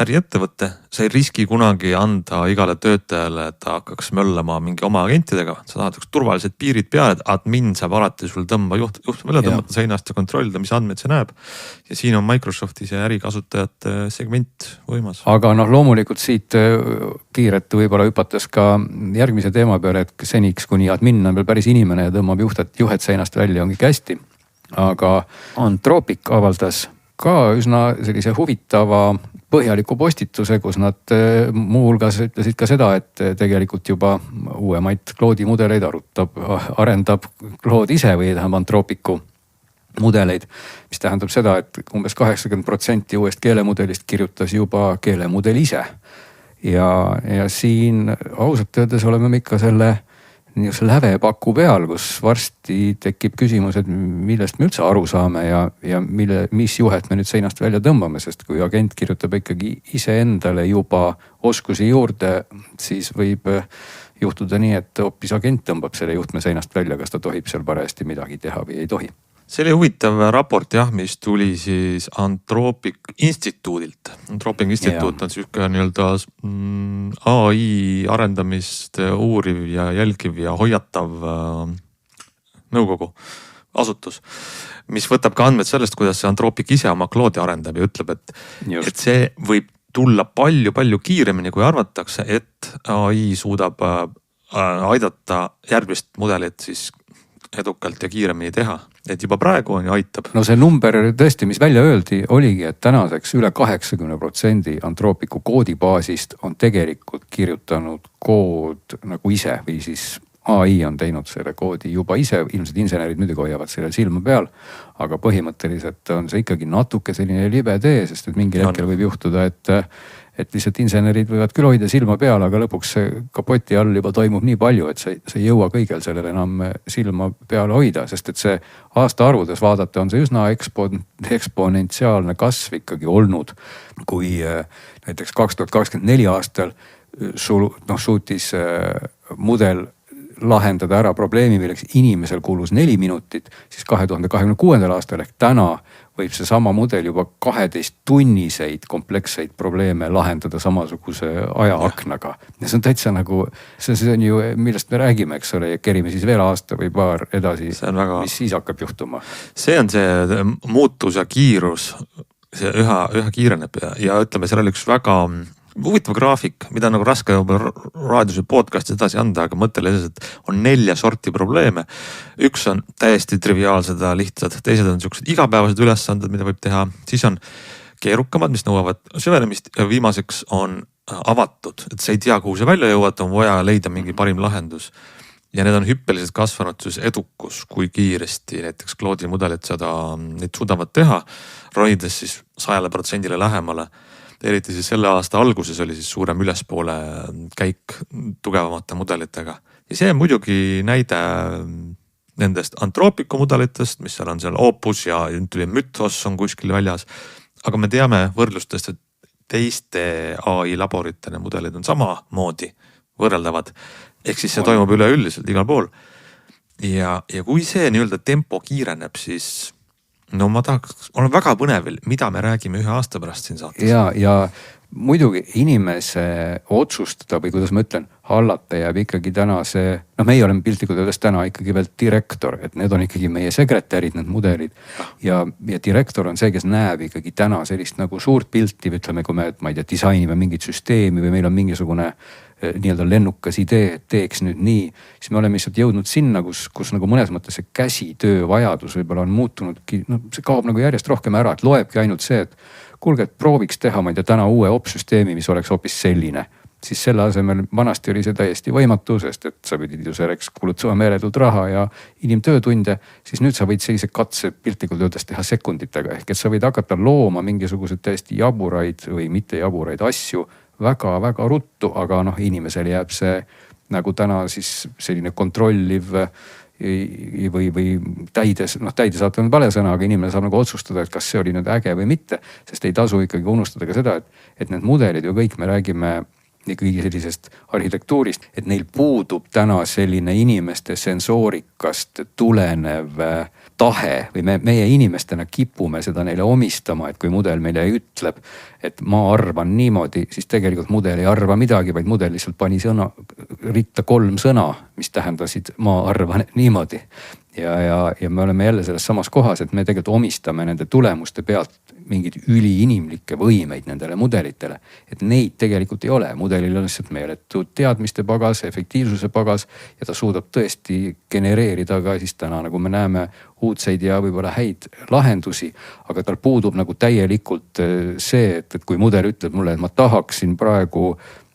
Speaker 1: äriettevõtte, sa ei riski kunagi anda igale töötajale, et ta hakkaks möllama mingi oma agentidega. Sa tahad üks turvalised piirid peale, et admin saab alati sul juhtuma üle tõmmata seinast ja kontrollida, mis andmeid see näeb. Ja siin on Microsofti see ärikasutajate segment võimas.
Speaker 3: Aga loomulikult siit kiiret võib-olla hüpates ka järgmise teema peale, et seniks kuni admin on veel päris inimene ja tõmbab juhet seinast välja, on kõik hästi. Aga Anthropic avaldas ka üsna sellise huvitava põhjaliku postituse, kus nad muuhulgas ütlesid ka seda, et tegelikult juba uuemaid Claude'i mudeleid arendab Claude ise või tähendab Anthropicu mudeleid, mis tähendab seda, et umbes 80% uuest keelemudelist kirjutas juba keelemudel ise. Ja siin ausalt öeldes oleme me ikka selle lävepaku peal, kus varsti tekib küsimus, et millest me üldse aru saame ja mis juhet me nüüd seinast välja tõmbame, sest kui agent kirjutab ikkagi iseendale juba oskusi juurde, siis võib juhtuda nii, et hoopis agent tõmbab selle juhtme seinast välja, kas ta tohib seal parajasti midagi teha või ei tohi.
Speaker 1: See oli huvitav raport jah, mis tuli siis Anthropic instituudilt. Anthropic instituut on siuke nii-öelda AI arendamist uuriv ja jälgiv ja hoiatav nõukogu asutus, mis võtab ka andmed sellest, kuidas see Anthropic ise oma Claude'i arendab ja ütleb, et see võib tulla palju kiiremini, kui arvatakse, et AI suudab aidata järgmist mudelit siis edukalt ja kiiremini teha. Et juba praegu on ja aitab.
Speaker 3: No see number tõesti, mis välja öeldi, oligi, et tänaseks üle 80% Anthropicu koodibaasist on tegelikult kirjutanud kood nagu ise või siis AI on teinud selle koodi juba ise, ilmselt insenerid muidugi hoiavad selle silma peal, aga põhimõtteliselt on see ikkagi natuke selline libe tee, sest et mingil hetkel võib juhtuda, et lihtsalt insenerid võivad küll hoida silma peal, aga lõpuks see kapoti all juba toimub nii palju, et sa ei jõua kõigel sellele enam silma peal hoida, sest et see aastaarvudes vaadata on see üsna eksponentsiaalne kasv ikkagi olnud, kui näiteks 2024 aastal suutis mudel lahendada ära probleemi, milleks inimesel kulus 4 minutit, siis 2026. aastal ehk täna võib see sama mudel juba 12-tunniseid kompleksseid probleeme lahendada samasuguse ajaaknaga. Ja see on täitsa nagu, see on ju, millest me räägime, eks ole, ja kerime siis veel aasta või paar edasi, mis siis hakkab juhtuma.
Speaker 1: See on see muutus ja kiirus, see üha kiireneb ja ütleme, seal oli üks väga huvitav graafik, mida on nagu raske raadios ja podcastis edasi anda, aga mõttele selles, et on 4 sorti probleeme. Üks on täiesti triviaalsed ja lihtsad, teised on siuksed igapäevased ülesanded, mida võib teha. Siis on keerukamad, mis nõuavad süvenemist ja viimaseks on avatud, et sa ei tea, kuhu see välja jõuad, on vaja leida mingi parim lahendus. Ja need on hüppeliselt kasvanud siis edukus, kui kiiresti näiteks Claude'i mudelid neid suudavad teha, ronides siis 100% lähemale. Eriti siis selle aasta alguses oli siis suurem ülespoole käik tugevamate mudelitega. Ja see on muidugi näide nendest Anthropicu mudelitest, mis seal on seal Opus ja tuli Mythos on kuskil väljas. Aga me teame võrdlustest, et teiste AI laborite mudelid on sama moodi võrreldavad. Ehk siis see toimub üleüldiselt igal pool. Ja kui see nii-öelda tempo kiireneb, siis no ma olen väga põnevil, mida me räägime 1 aasta pärast siin saates.
Speaker 3: Ja muidugi inimese otsustada või kuidas ma ütlen, hallata jääb ikkagi täna see, meie oleme piltlikult öeldes täna ikkagi veel direktor, et need on ikkagi meie sekretärid, need mudelid. Ja direktor on see, kes näeb ikkagi täna sellist nagu suurt pilti, ütleme, kui me, ma ei tea, disainime mingit süsteemi või meil on mingisugune nii-öelda lennukas idee, et teeks nüüd nii, siis me oleme lihtsalt jõudnud sinna, kus nagu mõnes mõttes see käsitöö vajadus võib-olla on muutunudki, see kaob nagu järjest rohkem ära, et loebki ainult see, et kuulge, et prooviks teha, ma ei tea, täna uue opsüsteemi, mis oleks hoopis selline. Siis selle asemel vanasti oli see täiesti võimatu, sest et sa pidid ju selleks kulutama meeletult raha ja inimtöötunde, siis nüüd sa võid sellise katse piltlikult öeldes teha sekunditega, ehk et sa võid hakata looma mingisugused täiesti jaburaid või mitte jaburaid asju väga-väga ruttu, aga noh, inimesel jääb see nagu täna siis selline kontrolliv või täidesaatv on vale sõna, aga inimene saab nagu otsustada, et kas see oli nüüd äge või mitte. Sest ei tasu ikkagi unustada ka seda, et need mudelid ju kõik, me räägime ikkagi sellisest arhitektuurist, et neil puudub täna selline inimeste sensoorikast tulenev tahe või meie inimestena kipume seda neile omistama, et kui mudel meile ütleb, et ma arvan niimoodi, siis tegelikult mudel ei arva midagi, vaid mudel lihtsalt pani ritta 3 sõna, mis tähendasid ma arvan niimoodi. Ja me oleme jälle selles samas kohas, et me tegelikult omistame nende tulemuste pealt mingeid üliinimlikke võimeid nendele mudelitele, et neid tegelikult ei ole. Mudelil on lihtsalt meeletud teadmiste pagas, efektiivsuse pagas ja ta suudab tõesti genereerida ka siis täna, nagu me näeme, uudseid ja võib-olla häid lahendusi, aga tal puudub nagu täielikult see, et kui mudel ütleb mulle, et ma tahaksin praegu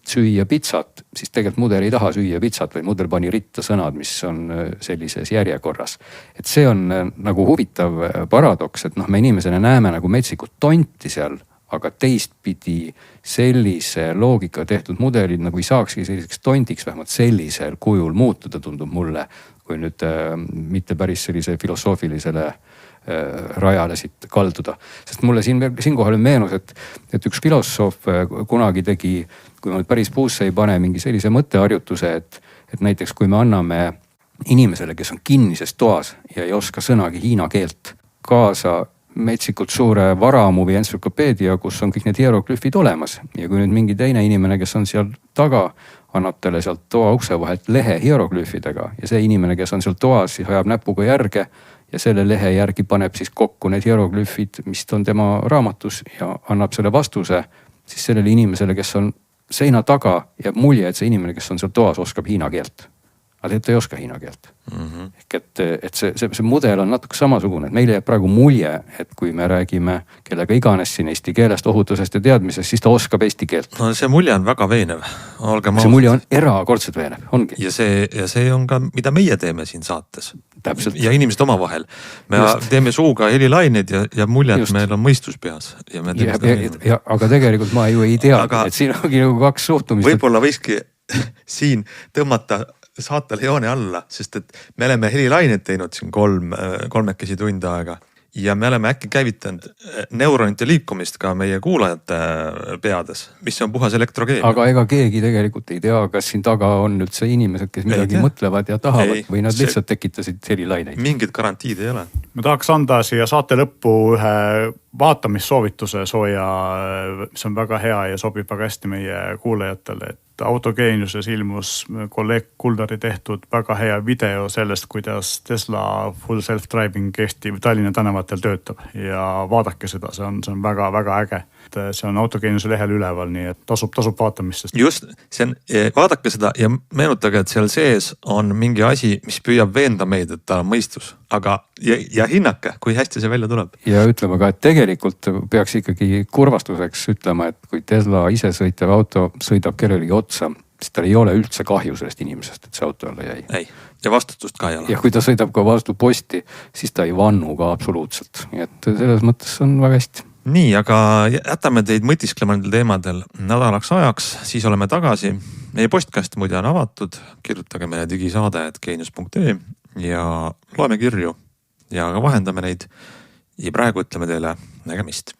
Speaker 3: süüa pitsat, siis tegelikult mudel ei taha süüa pitsat, vaid mudel pani ritta sõnad, mis on sellises järjekorras. Et see on nagu huvitav paradoks, et noh, me inimesena näeme nagu metsikut tonti seal, aga teistpidi sellise loogika tehtud mudelid nagu ei saakski selliseks tontiks vähemalt sellisel kujul muutuda, tundub mulle, kui nüüd mitte päris sellise filosoofilisele rajale siit kalduda. Sest mulle siinkohal meenus, et üks filosoof kunagi tegi, kui ma nüüd päris puusse ei pane, mingi sellise mõtteharjutuse, et näiteks kui me anname inimesele, kes on kinnises toas ja ei oska sõnagi hiina keelt, kaasa metsikult suure varamu või entsüklopeedia, kus on kõik need hieroglüüfid olemas. Ja kui nüüd mingi teine inimene, kes on seal taga, annab talle sealt toa ukse vahelt lehe hieroglüüfidega ja see inimene, kes on seal toas, siis ajab näpuga järge ja selle lehe järgi paneb siis kokku need hieroglüüfid, mis on tema raamatus ja annab selle vastuse siis sellele inimesele, kes on seina taga, jääb mulje, et see inimene, kes on seal toas, oskab hiina keelt. Aga ta ei oska hiina keelt. Ehk et see mudel on natuke samasugune, et meile jääb praegu mulje, et kui me räägime kellega iganes siin eesti keelest, ohutusest ja teadmisest, siis ta oskab eesti keelt.
Speaker 1: No see mulje on väga veenev.
Speaker 3: See mulje on erakordselt veenev, ongi.
Speaker 1: Ja see on ka, mida meie teeme siin saates.
Speaker 3: Täpselt.
Speaker 1: Ja inimesed oma vahel. Me teeme suuga helilaineid ja mulje, et meil on mõistus peas.
Speaker 3: Aga tegelikult ma ju ei tea, et siin ongi nagu 2 suhtumist.
Speaker 1: Võib-olla võikski siin tõmmata saatele joone alla, sest et me oleme helilaineid teinud siin 3 tund aega ja me oleme äkki käivitanud neuronite liikumist ka meie kuulajate peades, mis on puhas elektrokeemia.
Speaker 3: Aga ega keegi tegelikult ei tea, kas siin taga on üldse inimesed, kes midagi mõtlevad ja tahavad või nad lihtsalt tekitasid helilaineid.
Speaker 1: Mingid garantiid ei ole.
Speaker 2: Ma tahaks anda siia saate lõppu ühe vaatamissoovituse sooja, mis on väga hea ja sobib väga hästi meie kuulajatele, et Autogeeniuses ilmus kolleeg Kuldari tehtud väga hea video sellest, kuidas Tesla full self-driving Eesti Tallinna tänavatel töötab ja vaadake seda, see on väga-väga äge. See on Autogeeniuse lehel üleval, nii et tasub vaatamist.
Speaker 1: Just, vaadake seda ja meenutage, et seal sees on mingi asi, mis püüab veenda meid, et ta on mõistus. Aga ja hinnake, kui hästi see välja tuleb.
Speaker 3: Ja ütleme ka, et tegelikult peaks ikkagi kurvastuseks ütlema, et kui Tesla ise sõitev auto sõidab kellelegi otsa, siis tal ei ole üldse kahju sellest inimesest, et see auto alla jäi.
Speaker 1: Ei, ja vastutust ka ei ole.
Speaker 3: Ja kui ta sõidab ka vastu posti, siis ta ei vannu ka absoluutselt. Nii et selles mõttes on väga hästi.
Speaker 1: Nii, aga jätame teid mõtisklema nendel teemadel nädalaks ajaks, siis oleme tagasi. Meie postkast muide on avatud, kirjutage meile digisaade@geenius.ee ja loeme kirju ja vahendame neid. Ja praegu ütleme teile nägemist.